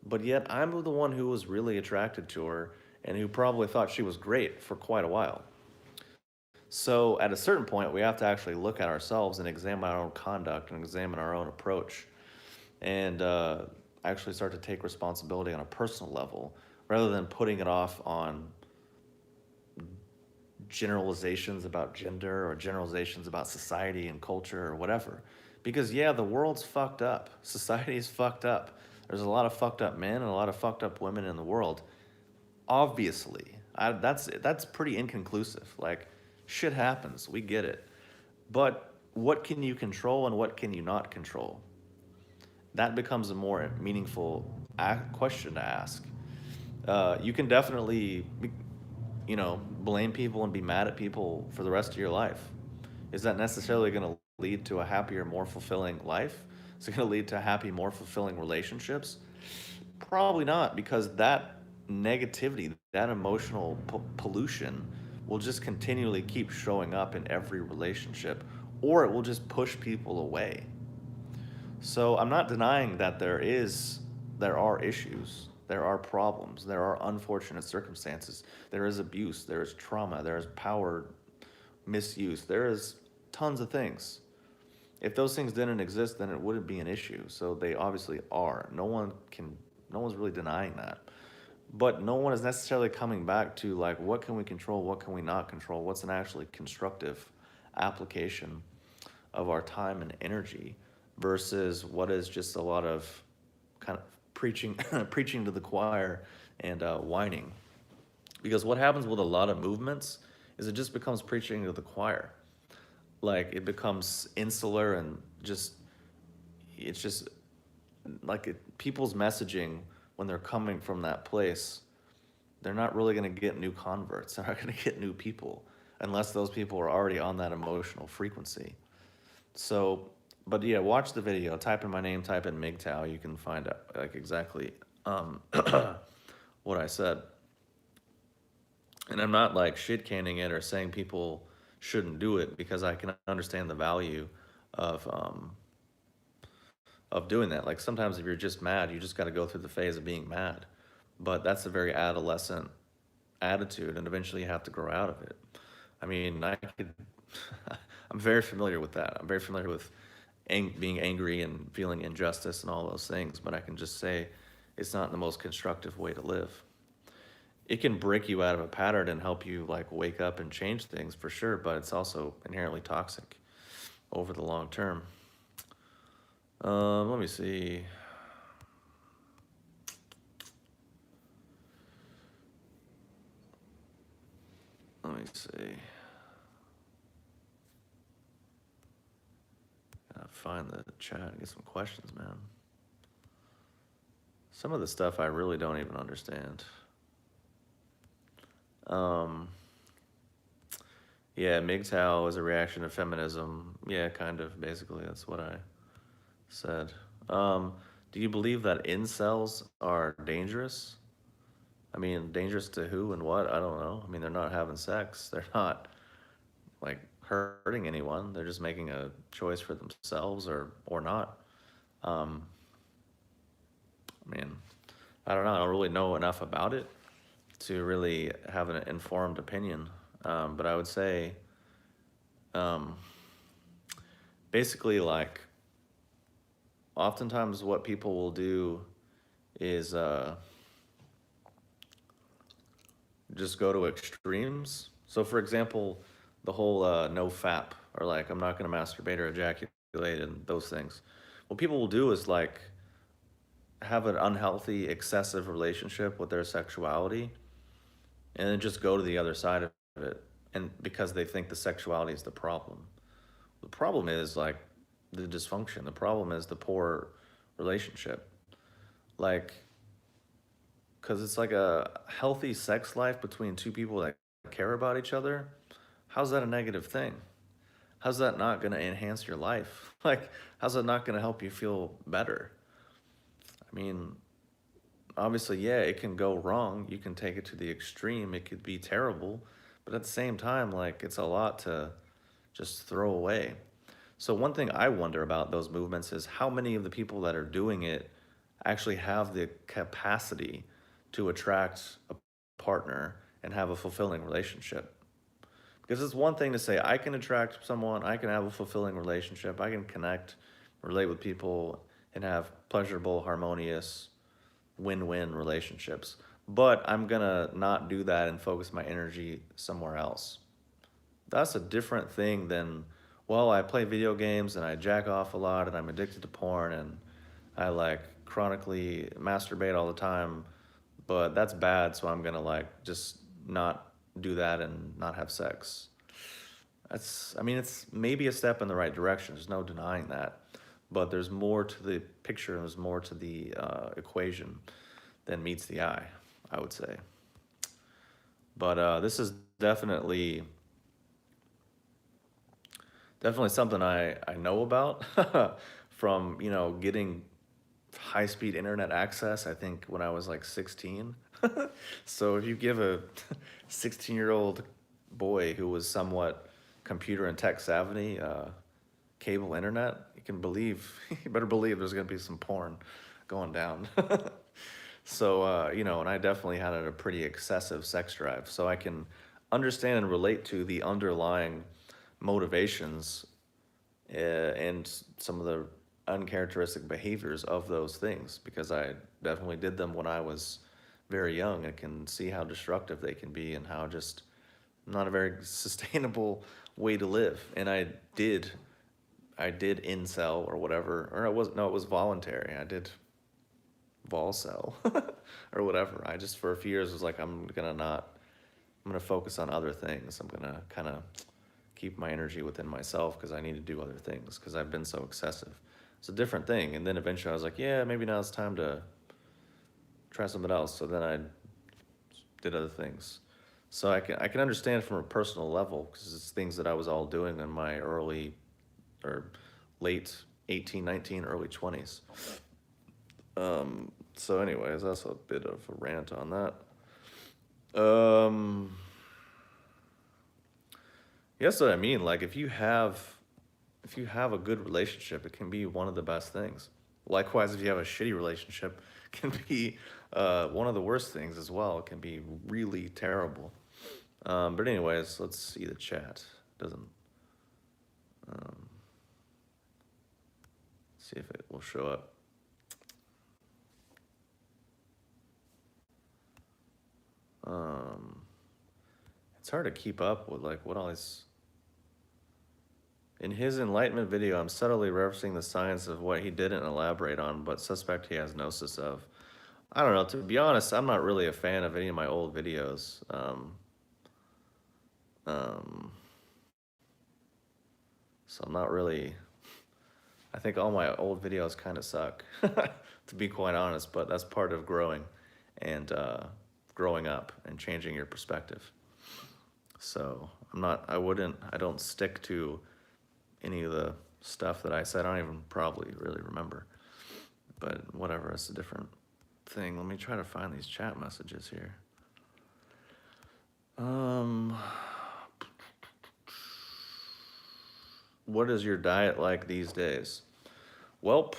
but yet I'm the one who was really attracted to her and who probably thought she was great for quite a while. So at a certain point, we have to actually look at ourselves and examine our own conduct and examine our own approach, and actually start to take responsibility on a personal level rather than putting it off on generalizations about gender or generalizations about society and culture or whatever. Because yeah, the world's fucked up. Society's fucked up. There's a lot of fucked up men and a lot of fucked up women in the world. Obviously, that's pretty inconclusive. Like, shit happens. We get it. But what can you control and what can you not control? that becomes a more meaningful question to ask. You can definitely, blame people and be mad at people for the rest of your life. Is that necessarily going to lead to a happier, more fulfilling life? Is it going to lead to happy, more fulfilling relationships? Probably not, because that negativity, that emotional pollution will just continually keep showing up in every relationship, or it will just push people away. So I'm not denying that there are issues, there are problems, there are unfortunate circumstances, there is abuse, there is trauma, there is power misuse, there is tons of things. If those things didn't exist, then it wouldn't be an issue. So they obviously are. No one's really denying that. But no one is necessarily coming back to like, what can we control? What can we not control? What's an actually constructive application of our time and energy versus what is just a lot of kind of preaching, preaching to the choir and whining. Because what happens with a lot of movements is it just becomes preaching to the choir. Like it becomes insular and just it's just like people's messaging when they're coming from that place, they're not really going to get new converts. They're not going to get new people unless those people are already on that emotional frequency. So, but yeah, watch the video. Type in my name. Type in MGTOW. You can find out like exactly um, what I said. And I'm not like shit canning it or saying people shouldn't do it because I can understand the value of um, of doing that. Like sometimes if you're just mad, you just got to go through the phase of being mad. But that's a very adolescent attitude, and eventually you have to grow out of it. I mean, I could, I'm very familiar with that. I'm very familiar with being angry and feeling injustice and all those things, but I can just say it's not the most constructive way to live. It can break you out of a pattern and help you like wake up and change things for sure, but it's also inherently toxic over the long term. Let me see. Let me see. Gotta find the chat and get some questions, man. Some of the stuff I really don't even understand. Um, yeah, MGTOW is a reaction to feminism. Yeah, kind of. Basically, that's what I said. Do you believe that incels are dangerous? I mean, dangerous to who and what? I don't know. I mean, they're not having sex. They're not like hurting anyone. They're just making a choice for themselves or not. Um, I mean, I don't know. I don't really know enough about it to really have an informed opinion. But I would say, um, basically, like, oftentimes what people will do is just go to extremes. So, for example, the whole no fap or like I'm not going to masturbate or ejaculate and those things. What people will do is like have an unhealthy, excessive relationship with their sexuality and then just go to the other side of it. And because they think the sexuality is the problem. The problem is like the dysfunction. The problem is the poor relationship. Like, because it's like a healthy sex life between two people that care about each other. How's that a negative thing? How's that not going to enhance your life? Like, how's that not going to help you feel better? I mean, obviously, yeah, it can go wrong. You can take it to the extreme. It could be terrible. But at the same time, like, it's a lot to just throw away. So, one thing I wonder about those movements is how many of the people that are doing it actually have the capacity to attract a partner and have a fulfilling relationship. Because it's one thing to say, I can attract someone, I can have a fulfilling relationship, I can connect, relate with people, and have pleasurable, harmonious, win win relationships. But I'm gonna not do that and focus my energy somewhere else. That's a different thing than, well, I play video games and I jack off a lot and I'm addicted to porn and I like chronically masturbate all the time, but that's bad, so I'm gonna like just not do that and not have sex. I mean, it's maybe a step in the right direction. There's no denying that. but there's more to the picture, and there's more to the equation than meets the eye, I would say. But this is definitely something I know about from, getting high-speed internet access, I think when I was like 16. So if you give a 16-year-old boy who was somewhat computer and tech savvy cable internet, you better believe there's gonna be some porn going down. So, and I definitely had a pretty excessive sex drive. So I can understand and relate to the underlying motivations and some of the uncharacteristic behaviors of those things, because I definitely did them when I was very young. I can see how destructive they can be and how just not a very sustainable way to live. And I did incel or whatever, or it was voluntary. I did volcel or whatever. I just for a few years was like, I'm gonna focus on other things. I'm gonna kind of keep my energy within myself because I need to do other things because I've been so excessive. It's a different thing. And then eventually I was like, yeah, maybe now it's time to try something else. So then I did other things. So I can understand from a personal level because it's things that I was all doing in my early or late 18, 19, early 20s. So anyways, that's a bit of a rant on that. Yes, what I mean. Like if you have a good relationship, it can be one of the best things. Likewise, if you have a shitty relationship, it can be one of the worst things as well. It can be really terrible. But anyways, let's see the chat. Doesn't see if it will show up. It's hard to keep up with like what all these. In his enlightenment video, I'm subtly referencing the science of what he didn't elaborate on, but suspect he has gnosis of. I don't know. To be honest, I'm not really a fan of any of my old videos. So I'm not really. I think all my old videos kind of suck, to be quite honest. But that's part of growing, and growing up and changing your perspective. So I'm not. I don't stick to any of the stuff that I said. I don't even probably really remember. But whatever, it's a different thing. Let me try to find these chat messages here. What is your diet like these days? Welp,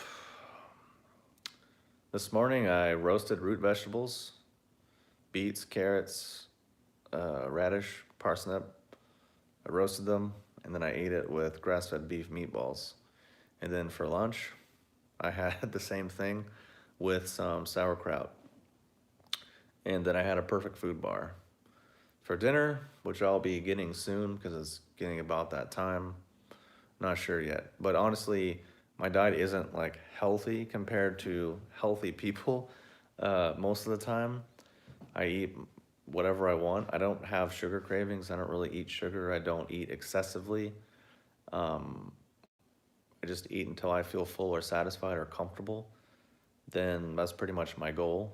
this morning I roasted root vegetables, beets, carrots, radish, parsnip. I roasted them, and then I ate it with grass-fed beef meatballs. And then for lunch, I had the same thing with some sauerkraut. And then I had a perfect food bar. For dinner, which I'll be getting soon because it's getting about that time, not sure yet. But honestly, my diet isn't like healthy compared to healthy people most of the time. I eat whatever I want. I don't have sugar cravings. I don't really eat sugar. I don't eat excessively. I just eat until I feel full or satisfied or comfortable. Then that's pretty much my goal.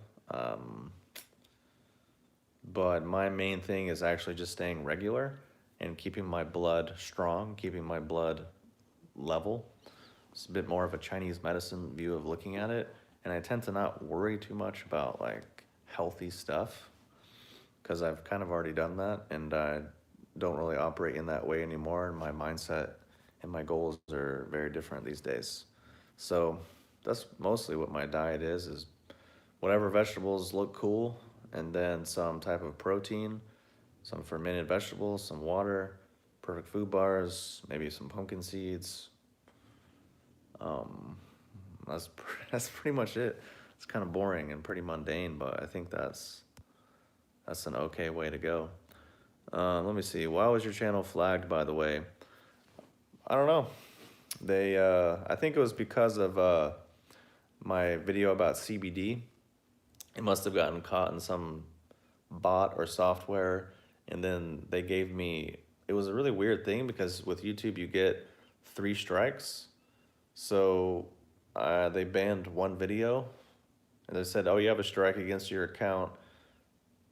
But my main thing is actually just staying regular and keeping my blood strong, keeping my blood level. It's a bit more of a Chinese medicine view of looking at it. And I tend to not worry too much about like healthy stuff because I've kind of already done that, and I don't really operate in that way anymore. And my mindset and my goals are very different these days. So that's mostly what my diet is whatever vegetables look cool, and then some type of protein, some fermented vegetables, some water, perfect food bars, maybe some pumpkin seeds. That's that's pretty much it. It's kind of boring and pretty mundane, but I think that's an okay way to go. Let me see. Why was your channel flagged, by the way? I don't know. I think it was because of my video about CBD. It must have gotten caught in some bot or software, and then they gave me. It was a really weird thing because with YouTube you get 3 strikes, So they banned one video, and they said, "Oh, you have a strike against your account,"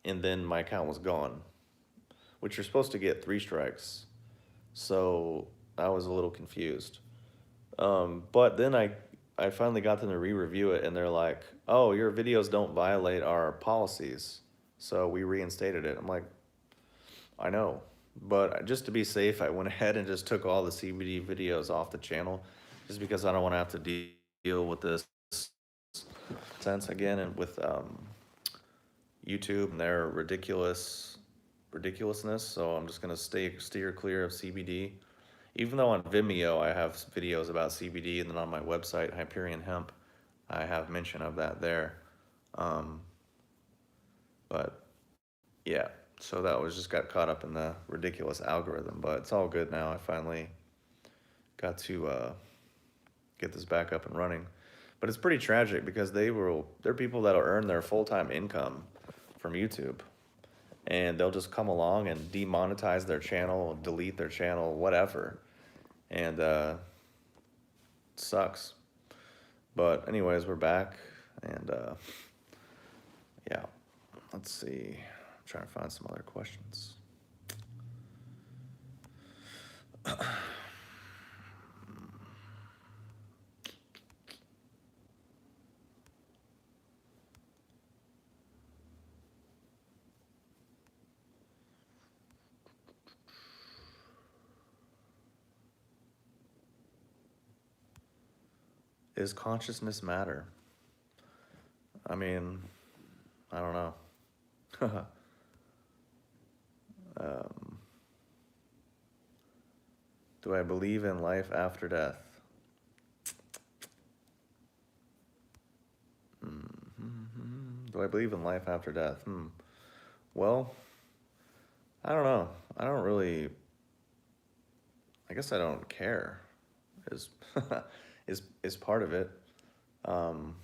and then my account was gone, which you're supposed to get 3 strikes. So I was a little confused. But then I finally got them to re-review it, and they're like, "Oh, your videos don't violate our policies," so we reinstated it. I'm like, I know, but just to be safe, I went ahead and just took all the CBD videos off the channel, just because I don't want to have to deal with this sense again, and with YouTube and their ridiculousness. So I'm just gonna steer clear of CBD. Even though on Vimeo I have videos about CBD, and then on my website Hyperion Hemp, I have mention of that there. Um, but yeah, so that was just got caught up in the ridiculous algorithm, but it's all good now. I finally got to get this back up and running. But it's pretty tragic because they're people that'll earn their full-time income from YouTube, and they'll just come along and demonetize their channel, delete their channel, whatever, and it sucks. But anyways, we're back, and yeah, let's see. I'm trying to find some other questions. Is consciousness matter? I mean, I don't know. um, do I believe in life after death? Do I believe in life after death? Well, I don't know. I don't really. I guess I don't care. Is is part of it. Um,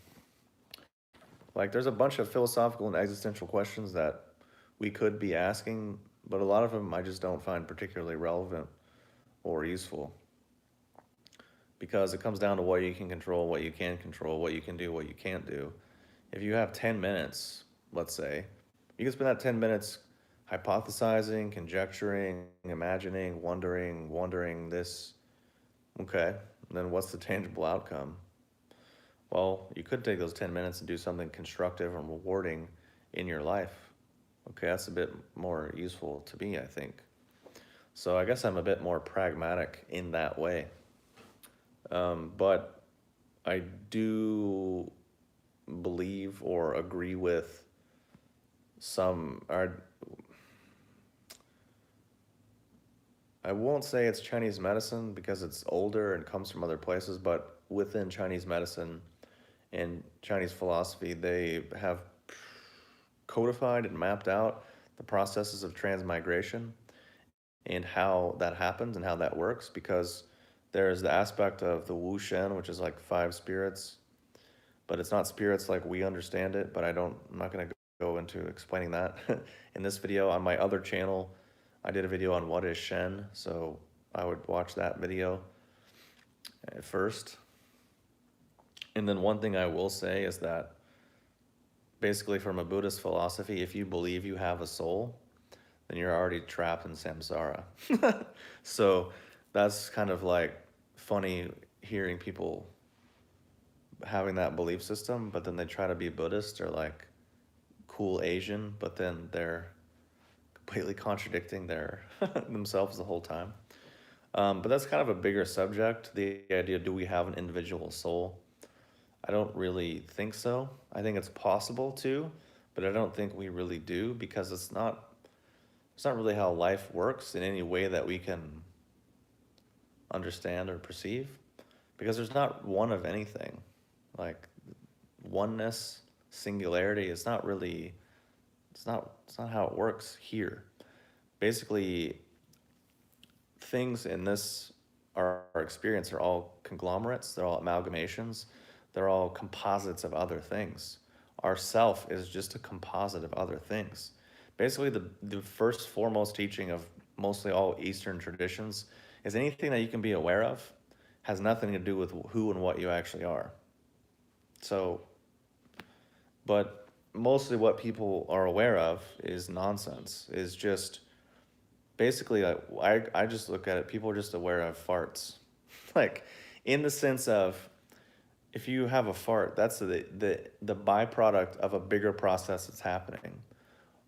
like, there's a bunch of philosophical and existential questions that we could be asking, but a lot of them I just don't find particularly relevant or useful, because it comes down to what you can control, what you can't control, what you can do, what you can't do. If you have 10 minutes, let's say, you can spend that 10 minutes hypothesizing, conjecturing, imagining, wondering this. Okay, then what's the tangible outcome? Well, you could take those 10 minutes and do something constructive and rewarding in your life. Okay, that's a bit more useful to me, I think. So I guess I'm a bit more pragmatic in that way. But I do believe or agree with some are. I won't say it's Chinese medicine because it's older and comes from other places, but within Chinese medicine and Chinese philosophy, they have codified and mapped out the processes of transmigration and how that happens and how that works, because there's the aspect of the Wu Shen, which is like 5 spirits, but it's not spirits like we understand it. But I'm not going to go into explaining that in this video. On my other channel, I did a video on what is Shen, so I would watch that video at first. And then one thing I will say is that basically, from a Buddhist philosophy, if you believe you have a soul, then you're already trapped in samsara. So that's kind of like funny hearing people having that belief system, but then they try to be Buddhist or like cool Asian, but then they're completely contradicting their themselves the whole time. But that's kind of a bigger subject. The idea, do we have an individual soul? I don't really think so. I think it's possible to, but I don't think we really do, because it's not really how life works in any way that we can understand or perceive, because there's not one of anything. Like, oneness, singularity, it's not how it works here. Basically, things in this our experience are all conglomerates, they're all amalgamations, they're all composites of other things. Our self is just a composite of other things. Basically, the first foremost teaching of mostly all Eastern traditions is anything that you can be aware of has nothing to do with who and what you actually are. So, but mostly what people are aware of is nonsense, is just basically, I just look at it, people are just aware of farts. Like, in the sense of, if you have a fart, that's the byproduct of a bigger process that's happening.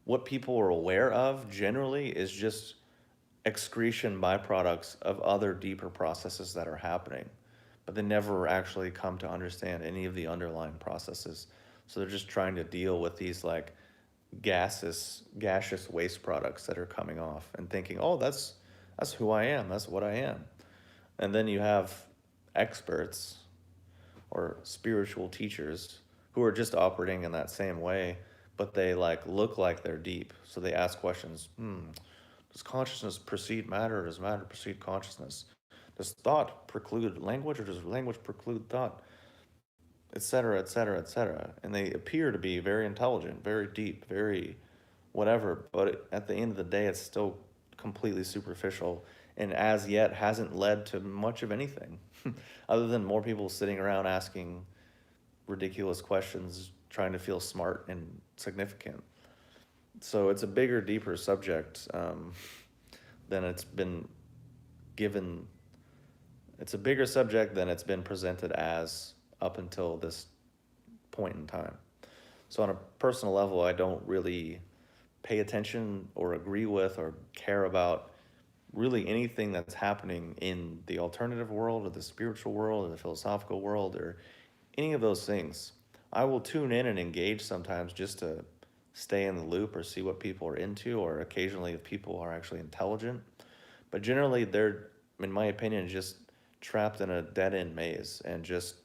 What people are aware of generally is just excretion byproducts of other deeper processes that are happening, but they never actually come to understand any of the underlying processes. So they're just trying to deal with these like gaseous waste products that are coming off and thinking, oh, that's who I am, that's what I am. And then you have experts or spiritual teachers who are just operating in that same way, but they like look like they're deep. So they ask questions. Does consciousness precede matter, or does matter precede consciousness? Does thought preclude language, or does language preclude thought? Etc., etc., etc. And they appear to be very intelligent, very deep, very whatever, but at the end of the day, it's still completely superficial, and as yet hasn't led to much of anything other than more people sitting around asking ridiculous questions, trying to feel smart and significant. So it's a bigger, deeper subject than it's been given. It's a bigger subject than it's been presented as up until this point in time. So on a personal level, I don't really pay attention or agree with or care about really anything that's happening in the alternative world or the spiritual world or the philosophical world or any of those things. I will tune in and engage sometimes just to stay in the loop or see what people are into, or occasionally if people are actually intelligent. But generally, they're, in my opinion, just trapped in a dead end maze and just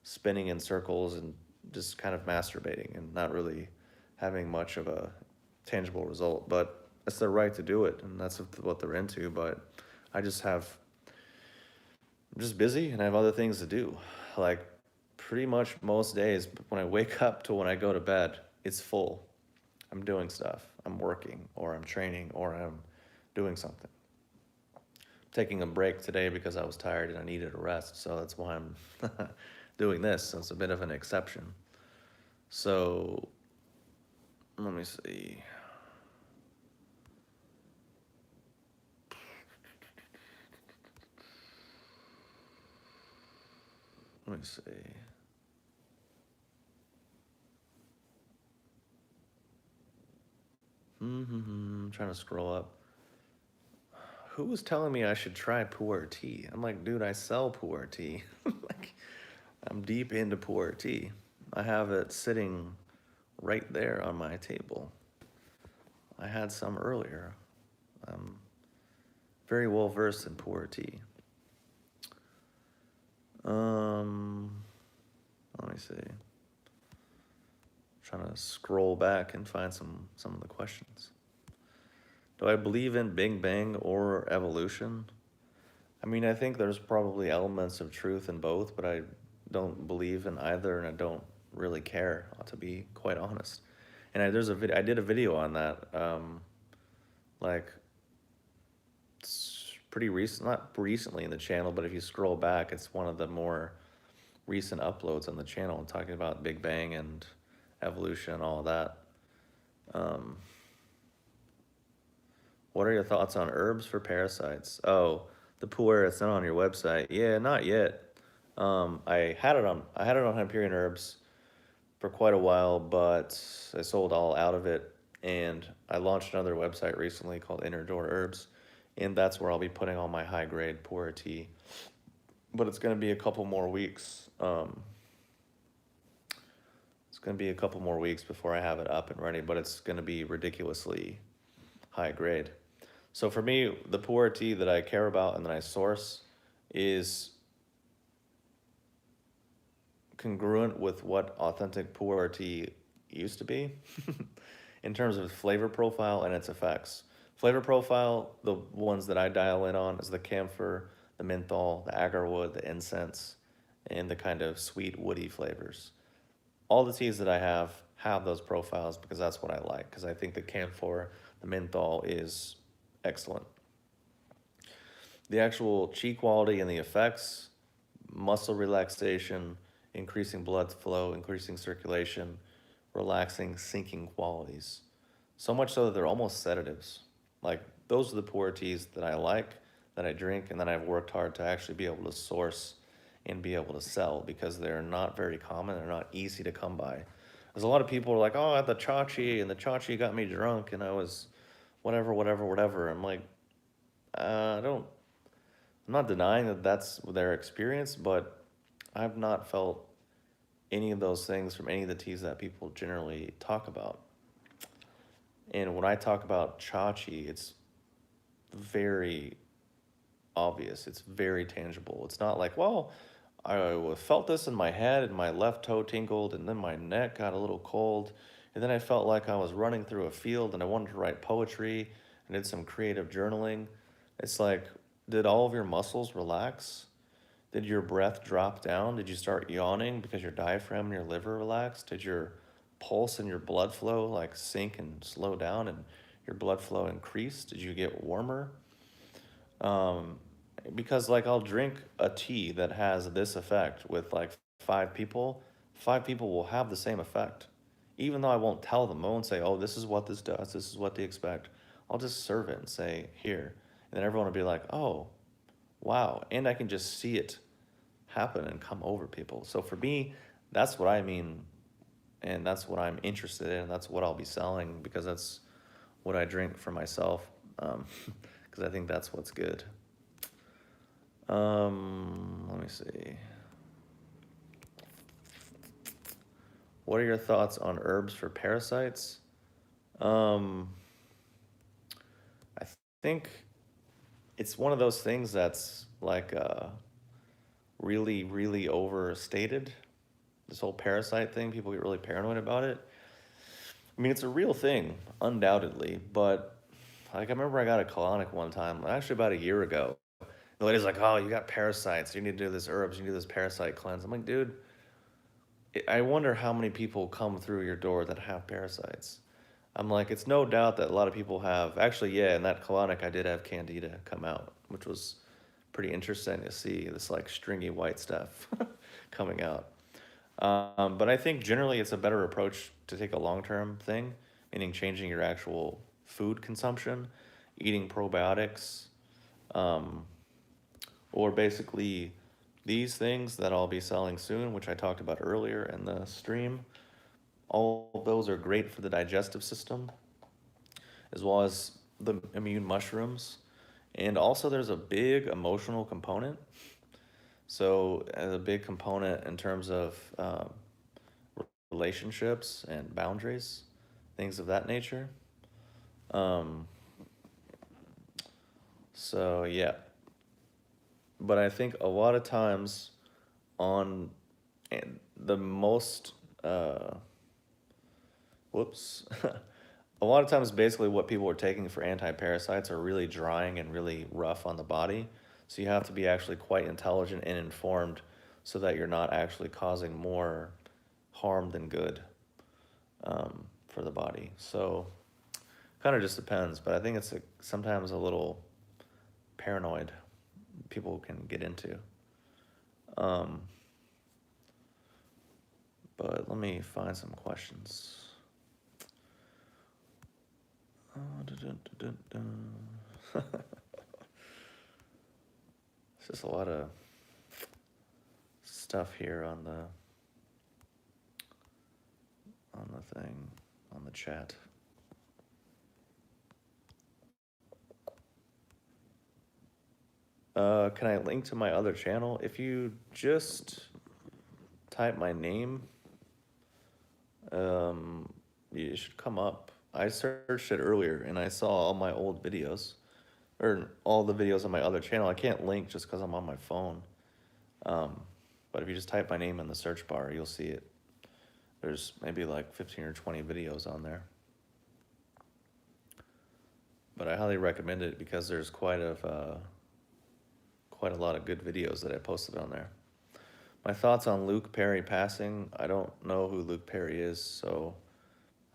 spinning in circles and just kind of masturbating and not really having much of a tangible result. But it's their right to do it, and that's what they're into. But I just have, I'm just busy and I have other things to do. Like, pretty much most days, when I wake up to when I go to bed, it's full. I'm doing stuff. I'm working, or I'm training, or I'm doing something. Taking a break today because I was tired and I needed a rest, so that's why I'm doing this. So it's a bit of an exception. So let me see. Let me see. I'm trying to scroll up. Who was telling me I should try pu'er tea? I'm like, dude, I sell pu'er tea. Like, I'm deep into pu'er tea. I have it sitting right there on my table. I had some earlier. I'm very well versed in pu'er tea. Let me see. Trying to scroll back and find some of the questions. Do I believe in Big Bang or evolution? I mean, I think there's probably elements of truth in both, but I don't believe in either, and I don't really care, to be quite honest. And I did a video on that, like, it's pretty recent, not recently in the channel, but if you scroll back, it's one of the more recent uploads on the channel talking about Big Bang and evolution and all of that. What are your thoughts on herbs for parasites? Oh, the pu'er, it's not on your website. Yeah, not yet. I had it on Hyperion Herbs for quite a while, but I sold all out of it, and I launched another website recently called Inner Door Herbs, and that's where I'll be putting all my high grade pu'er tea. But it's gonna be a couple more weeks. It's gonna be a couple more weeks before I have it up and ready, but it's gonna be ridiculously high grade. So for me, the pu'er tea that I care about and that I source is congruent with what authentic pu'er tea used to be in terms of flavor profile and its effects. Flavor profile, the ones that I dial in on is the camphor, the menthol, the agarwood, the incense, and the kind of sweet woody flavors. All the teas that I have those profiles because that's what I like, because I think the camphor, the menthol is excellent. The actual chi quality and the effects, muscle relaxation, increasing blood flow, increasing circulation, relaxing, sinking qualities. So much so that they're almost sedatives. Like, those are the pu'er teas that I like, that I drink, and that I've worked hard to actually be able to source and be able to sell because they're not very common. They're not easy to come by. There's a lot of people who are like, oh, I had the chachi, and the chachi got me drunk, and I was whatever, whatever, whatever. I'm like, I don't, I'm not denying that that's their experience, but I've not felt any of those things from any of the teas that people generally talk about. And when I talk about chachi, it's very obvious. It's very tangible. It's not like, well, I felt this in my head and my left toe tingled and then my neck got a little cold. And then I felt like I was running through a field and I wanted to write poetry and did some creative journaling. It's like, did all of your muscles relax? Did your breath drop down? Did you start yawning because your diaphragm and your liver relaxed? Did your pulse and your blood flow like sink and slow down and your blood flow increase? Did you get warmer? Um, because like I'll drink a tea that has this effect with like five people will have the same effect. Even though I won't tell them, I won't say, oh, this is what this does, this is what they expect. I'll just serve it and say, here. And then everyone will be like, oh, wow. And I can just see it happen and come over people. So for me, that's what I mean, and that's what I'm interested in. That's what I'll be selling because that's what I drink for myself. Because I think that's what's good. Let me see. What are your thoughts on herbs for parasites? Um, I think it's one of those things that's like really, really overstated. This whole parasite thing, people get really paranoid about it. I mean, it's a real thing, undoubtedly, but like I remember I got a colonic one time, actually about a year ago. The lady's like, "Oh, you got parasites. You need to do this herbs. You need to do this parasite cleanse." I'm like, dude, I wonder how many people come through your door that have parasites. I'm like, it's no doubt that a lot of people have. Actually, yeah, in that colonic, I did have candida come out, which was pretty interesting to see this like stringy white stuff coming out. But I think generally it's a better approach to take a long term thing, meaning changing your actual food consumption, eating probiotics, um, or basically these things that I'll be selling soon, which I talked about earlier in the stream. All of those are great for the digestive system, as well as the immune mushrooms. And also, there's a big emotional component. So, as a big component in terms of relationships and boundaries, things of that nature. Um, so, yeah. But I think a lot of times on the most, whoops, a lot of times basically what people are taking for anti-parasites are really drying and really rough on the body. So you have to be actually quite intelligent and informed so that you're not actually causing more harm than good for the body. So kind of just depends, but I think it's sometimes a little paranoid people can get into. Um, but let me find some questions. It's just a lot of stuff here on the thing, on the chat. Can I link to my other channel? If you just type my name, it should come up. I searched it earlier and I saw all my old videos, or all the videos on my other channel. I can't link just because I'm on my phone. But if you just type my name in the search bar, you'll see it. There's maybe like 15 or 20 videos on there. But I highly recommend it because there's quite a lot of good videos that I posted on there. My thoughts on Luke Perry passing. I don't know who Luke Perry is, so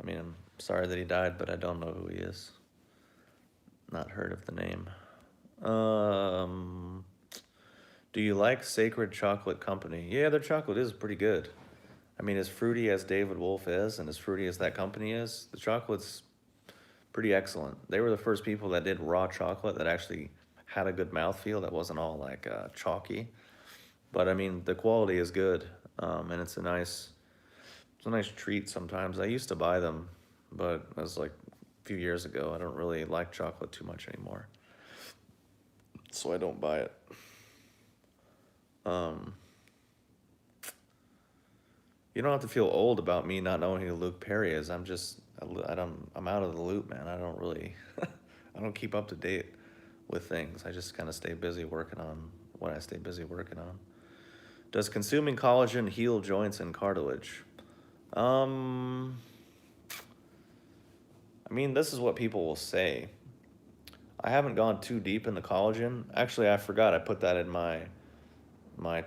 I mean, I'm sorry that he died, but I don't know who he is. Not heard of the name. Do you like Sacred Chocolate Company? Yeah, their chocolate is pretty good. I mean, as fruity as David Wolf is and as fruity as that company is, the chocolate's pretty excellent. They were the first people that did raw chocolate that actually had a good mouthfeel that wasn't all like chalky. But I mean, the quality is good, and it's a nice treat sometimes. I used to buy them, but that was like a few years ago. I don't really like chocolate too much anymore, so I don't buy it. Um, you don't have to feel old about me not knowing who Luke Perry is. I'm out of the loop, man. I don't really, I don't keep up to date with things. I just kind of stay busy working on what I stay busy working on. Does consuming collagen heal joints and cartilage? Um, I mean, this is what people will say. I haven't gone too deep in the collagen. Actually, I forgot I put that in my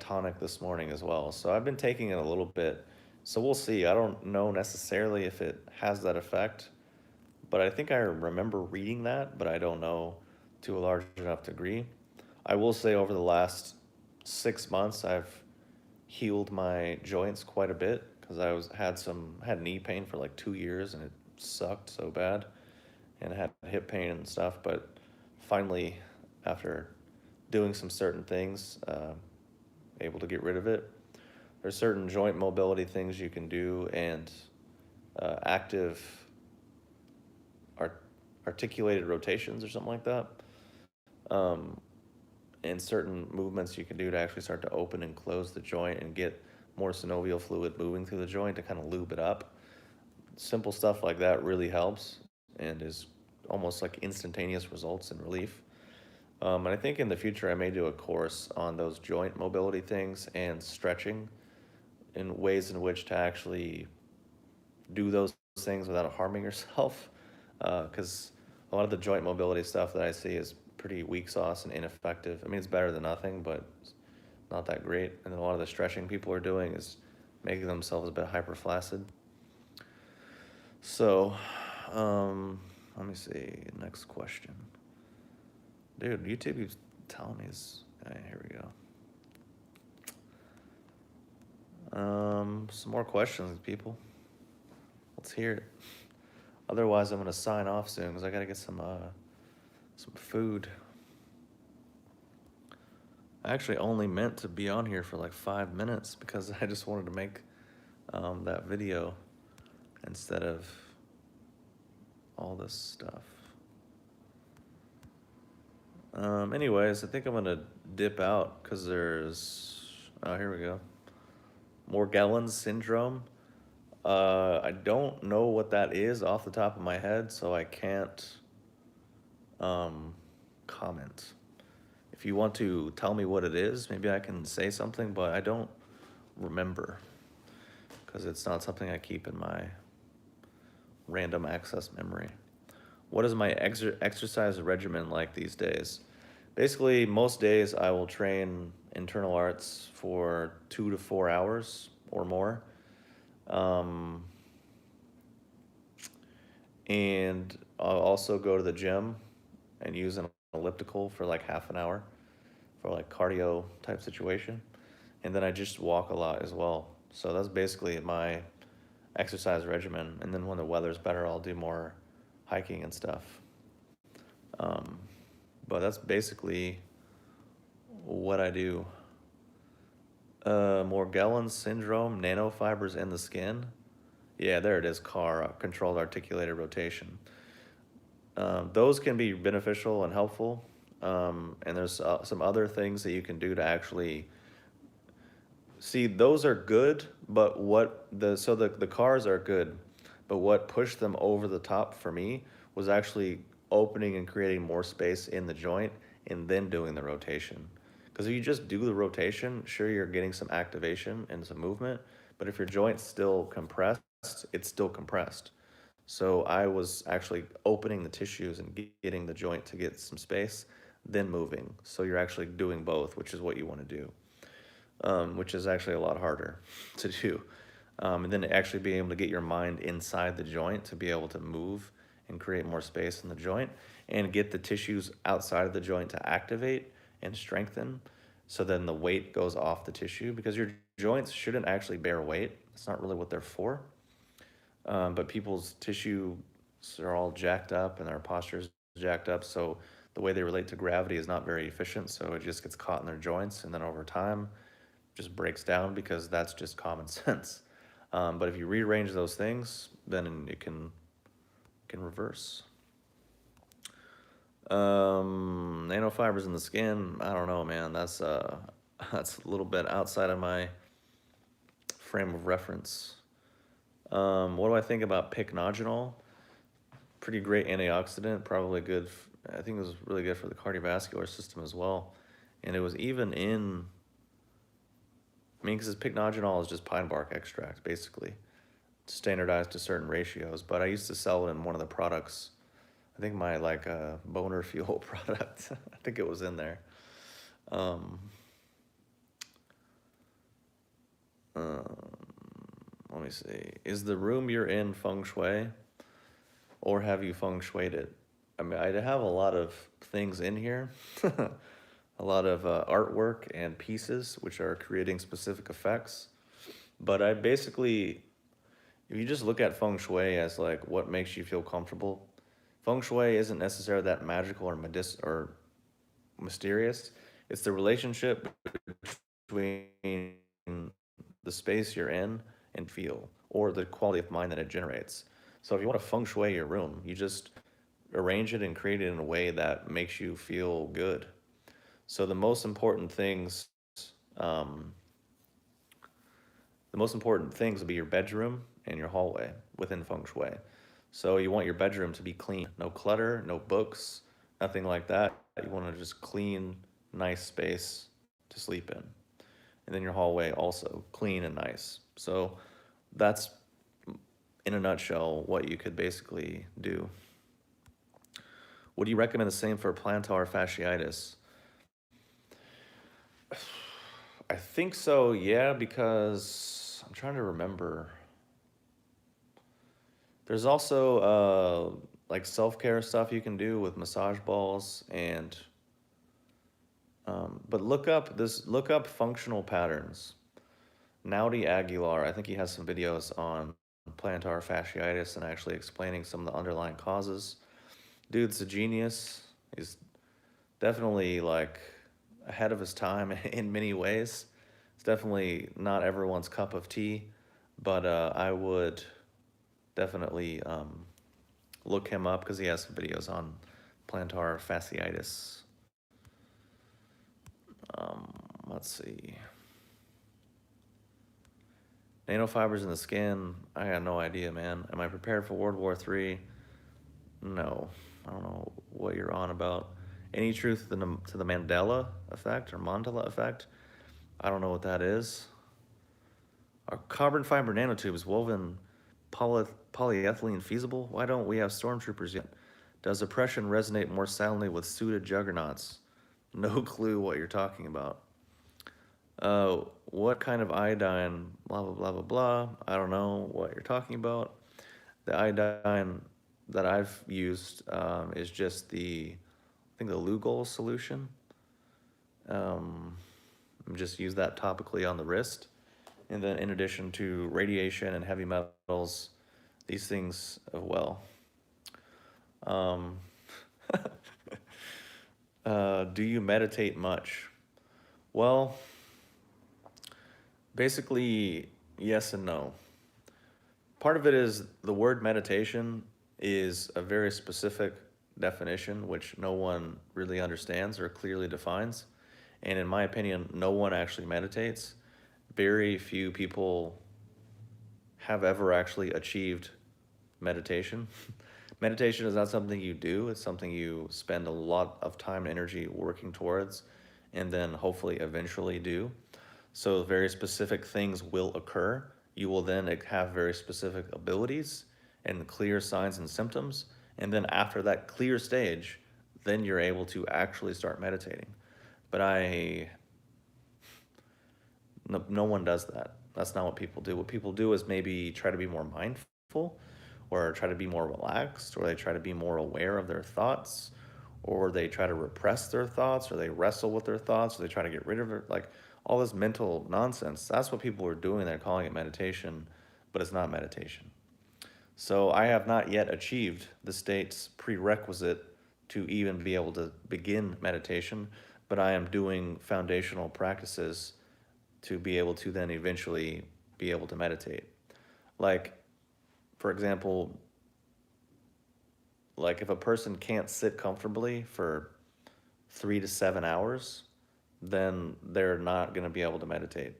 tonic this morning as well. So I've been taking it a little bit. So we'll see. I don't know necessarily if it has that effect, but I think I remember reading that, but I don't know to a large enough degree. I will say over the last 6 months, I've healed my joints quite a bit because had knee pain for like 2 years and it sucked so bad, and I had hip pain and stuff. But finally, after doing some certain things, able to get rid of it. There's certain joint mobility things you can do, and active art- articulated rotations or something like that. Um, and certain movements you can do to actually start to open and close the joint and get more synovial fluid moving through the joint to kind of lube it up. Simple stuff like that really helps and is almost like instantaneous results and relief. And I think in the future I may do a course on those joint mobility things and stretching in ways in which to actually do those things without harming yourself. Because a lot of the joint mobility stuff that I see is pretty weak sauce and ineffective. I mean, it's better than nothing, but it's not that great. And then a lot of the stretching people are doing is making themselves a bit hyperflaccid. So, let me see. Next question. Dude, YouTube keeps telling me this. Here we go. Some more questions, people. Let's hear it. Otherwise, I'm gonna sign off soon because I gotta get some food. I actually only meant to be on here for like 5 minutes because I just wanted to make that video instead of all this stuff. Anyways, I think I'm gonna dip out because here we go. Morgellons syndrome. I don't know what that is off the top of my head, so I can't comment. If you want to tell me what it is, maybe I can say something, but I don't remember because it's not something I keep in my random access memory. What is my exercise regimen like these days? Basically, most days I will train internal arts for 2 to 4 hours or more. And I'll also go to the gym and use an elliptical for like half an hour for like cardio type situation. And then I just walk a lot as well. So that's basically my exercise regimen. And then when the weather's better, I'll do more hiking and stuff. But that's basically what I do. Morgellons syndrome, nanofibers in the skin. Yeah, there it is, CAR, controlled articulated rotation. Those can be beneficial and helpful. And there's some other things that you can do to actually see. Those are good, but the cars are good, but what pushed them over the top for me was actually opening and creating more space in the joint and then doing the rotation. Because if you just do the rotation, sure, you're getting some activation and some movement, but if your joint's still compressed, it's still compressed. So I was actually opening the tissues and getting the joint to get some space, then moving. So you're actually doing both, which is what you want to do, which is actually a lot harder to do. And then actually being able to get your mind inside the joint to be able to move and create more space in the joint and get the tissues outside of the joint to activate and strengthen So then the weight goes off the tissue because your joints shouldn't actually bear weight. It's not really what they're for. But people's tissues are all jacked up and their postures jacked up. So the way they relate to gravity is not very efficient. So it just gets caught in their joints, and then over time, just breaks down because that's just common sense. But if you rearrange those things, then it can reverse. Nanofibers in the skin. I don't know, man. That's that's a little bit outside of my frame of reference. What do I think about pycnogenol? Pretty great antioxidant. Probably good. I think it was really good for the cardiovascular system as well. And it was even in. I mean, because pycnogenol is just pine bark extract, basically, standardized to certain ratios. But I used to sell it in one of the products. I think my like boner fuel product. I think it was in there. Um, let me see. Is the room you're in feng shui, or have you feng shuied it? I mean, I have a lot of things in here, a lot of artwork and pieces which are creating specific effects. But I basically, if you just look at feng shui as like what makes you feel comfortable, feng shui isn't necessarily that magical or or mysterious. It's the relationship between the space you're in and feel, or the quality of mind that it generates. So if you want to feng shui your room, you just arrange it and create it in a way that makes you feel good. So um, the most important things will be your bedroom and your hallway within feng shui. So you want your bedroom to be clean, no clutter, no books, nothing like that. You want to just clean, nice space to sleep in. And then your hallway also clean and nice. So that's in a nutshell what you could basically do. Would you recommend the same for plantar fasciitis? I think so, yeah, because I'm trying to remember. There's also like self-care stuff you can do with massage balls and but look up functional patterns. Naudi Aguilar, I think he has some videos on plantar fasciitis and actually explaining some of the underlying causes. Dude's a genius. He's definitely like ahead of his time in many ways. It's definitely not everyone's cup of tea, but I would definitely look him up because he has some videos on plantar fasciitis. Let's see. Nanofibers in the skin. I got no idea, man. Am I prepared for World War III? No. I don't know what you're on about. Any truth to the Mandela effect or Mandela effect? I don't know what that is. Are carbon fiber nanotubes woven polyethylene feasible? Why don't we have stormtroopers yet? Does oppression resonate more soundly with suited juggernauts? No clue what you're talking about. What kind of iodine? Blah, blah, blah, blah, blah. I don't know what you're talking about. The iodine that I've used is just I think the Lugol solution. Just use that topically on the wrist. And then in addition to radiation and heavy metals, these things as well. Um, do you meditate much? Well, basically, yes and no. Part of it is the word meditation is a very specific definition which no one really understands or clearly defines. And in my opinion, no one actually meditates. Very few people have ever actually achieved meditation. Meditation is not something you do, it's something you spend a lot of time and energy working towards and then hopefully eventually do. So very specific things will occur. You will then have very specific abilities and clear signs and symptoms. And then after that clear stage, then you're able to actually start meditating. But no one does that. That's not what people do. What people do is maybe try to be more mindful or try to be more relaxed or they try to be more aware of their thoughts or they try to repress their thoughts, or they wrestle with their thoughts, or they try to get rid of it. Like all this mental nonsense. That's what people are doing. They're calling it meditation, but it's not meditation. So I have not yet achieved the state's prerequisite to even be able to begin meditation, but I am doing foundational practices to be able to then eventually be able to meditate. Like, for example, like if a person can't sit comfortably for 3 to 7 hours, then they're not going to be able to meditate.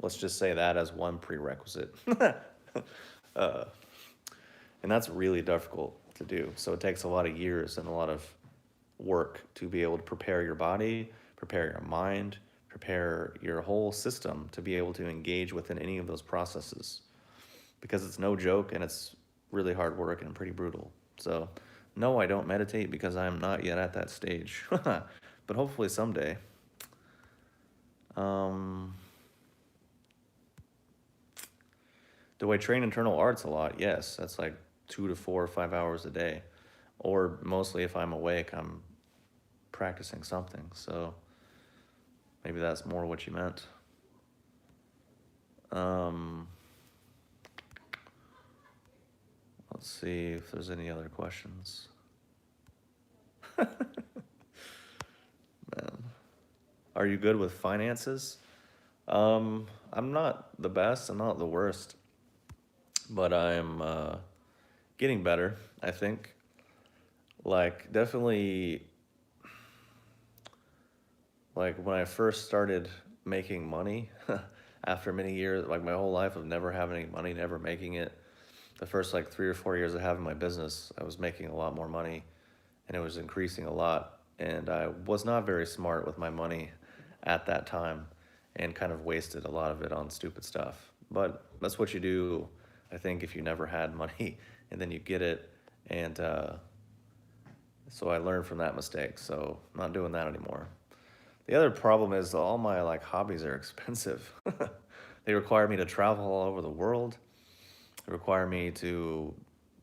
Let's just say that as one prerequisite. uh, and that's really difficult to do. So it takes a lot of years and a lot of work to be able to prepare your body, prepare your mind, prepare your whole system to be able to engage within any of those processes. Because it's no joke and it's really hard work and pretty brutal. So, no, I don't meditate because I'm not yet at that stage. But hopefully someday. Um, do I train internal arts a lot? Yes, that's like 2 to 4 or 5 hours a day. Or mostly if I'm awake, I'm practicing something. So maybe that's more what you meant. Let's see if there's any other questions. Man. Are you good with finances? I'm not the best, I'm not the worst, but I'm getting better, I think. Like, definitely, like when I first started making money, after many years, like my whole life of never having any money, never making it, the first like 3 or 4 years of having my business, I was making a lot more money and it was increasing a lot. And I was not very smart with my money at that time and kind of wasted a lot of it on stupid stuff. But that's what you do, I think, if you never had money and then you get it. And so I learned from that mistake. So I'm not doing that anymore. The other problem is all my like hobbies are expensive. They require me to travel all over the world. They require me to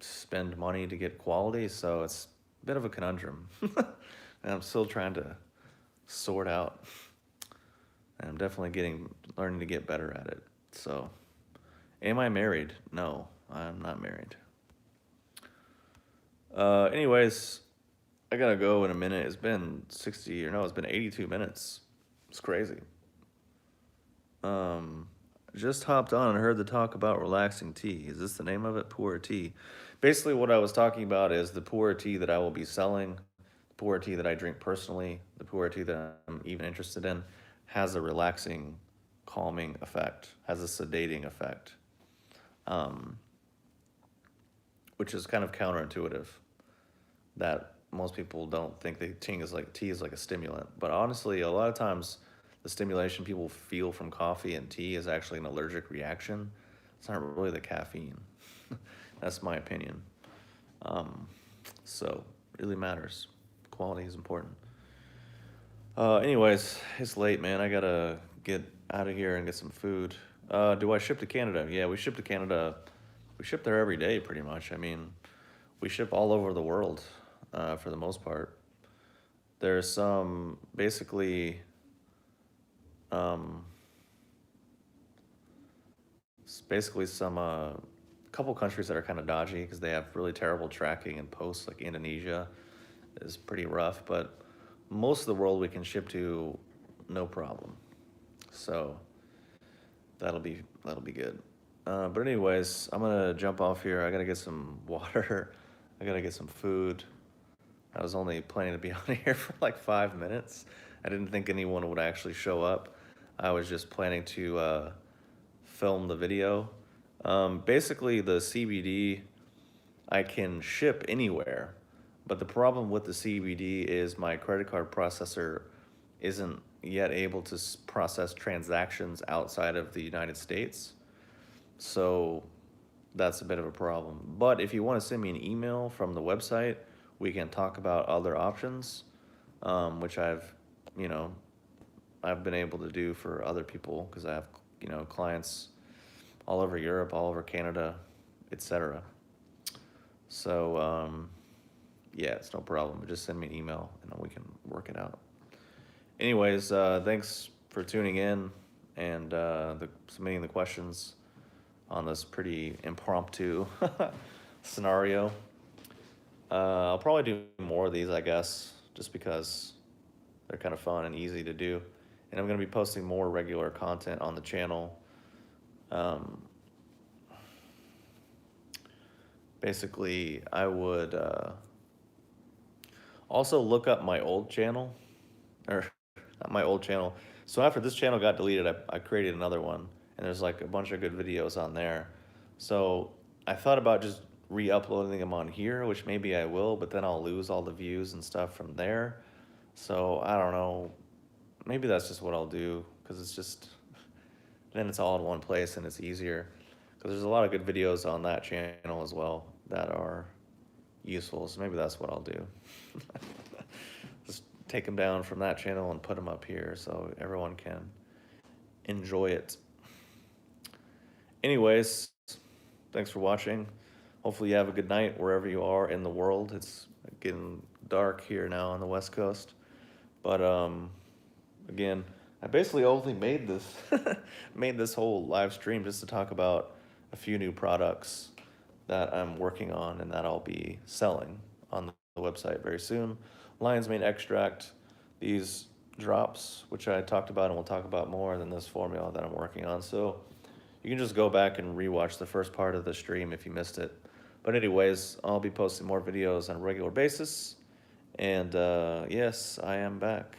spend money to get quality, so it's a bit of a conundrum. And I'm still trying to sort out. And I'm definitely learning to get better at it. So, am I married? No, I'm not married. Anyways, I gotta go in a minute. It's been 82 minutes. It's crazy. Just hopped on and heard the talk about relaxing tea. Is this the name of it? Pu'er tea. Basically, what I was talking about is the pu'er tea that I will be selling, the pu'er tea that I drink personally, the pu'er tea that I'm even interested in, has a relaxing, calming effect, has a sedating effect, which is kind of counterintuitive. That most people don't think that tea is like a stimulant, but honestly, a lot of times the stimulation people feel from coffee and tea is actually an allergic reaction. It's not really the caffeine. That's my opinion. So it really matters. Quality is important. Anyways, it's late, man. I gotta get out of here and get some food. Do I ship to Canada? Yeah, we ship to Canada. We ship there every day, pretty much. I mean, we ship all over the world, for the most part. There's some, basically, some couple countries that are kind of dodgy because they have really terrible tracking and posts. Like Indonesia is pretty rough, but most of the world we can ship to, no problem. So that'll be good. But anyways, I'm gonna jump off here. I gotta get some water. I gotta get some food. I was only planning to be on here for like 5 minutes. I didn't think anyone would actually show up. I was just planning to film the video. Basically, the CBD I can ship anywhere, but the problem with the CBD is my credit card processor isn't yet able to process transactions outside of the United States. So that's a bit of a problem. But if you want to send me an email from the website, we can talk about other options, which you know, I've been able to do for other people because I have, clients all over Europe, all over Canada, etc. So, yeah, it's no problem. Just send me an email and we can work it out. Anyways, thanks for tuning in and submitting the questions on this pretty impromptu scenario. I'll probably do more of these, I guess, just because they're kind of fun and easy to do. And I'm going to be posting more regular content on the channel. Um, Basically, I would also look up my old channel, or not my old channel. So after this channel got deleted, I created another one, and there's like a bunch of good videos on there. So I thought about just re-uploading them on here, which maybe I will, but then I'll lose all the views and stuff from there. So I don't know. Maybe that's just what I'll do, because it's just, then it's all in one place and it's easier. Because there's a lot of good videos on that channel as well that are useful. So maybe that's what I'll do. Just take them down from that channel and put them up here so everyone can enjoy it. Anyways, thanks for watching. Hopefully you have a good night wherever you are in the world. It's getting dark here now on the West Coast. But again, I basically only made this made this whole live stream just to talk about a few new products that I'm working on and that I'll be selling on the website very soon. Lion's mane extract, these drops, which I talked about and we'll talk about more, than this formula that I'm working on. So you can just go back and rewatch the first part of the stream if you missed it. But anyways, I'll be posting more videos on a regular basis. And yes, I am back.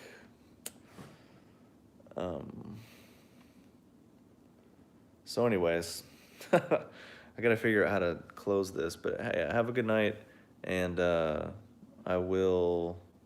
So anyways, I gotta figure out how to close this, but hey, have a good night, and I will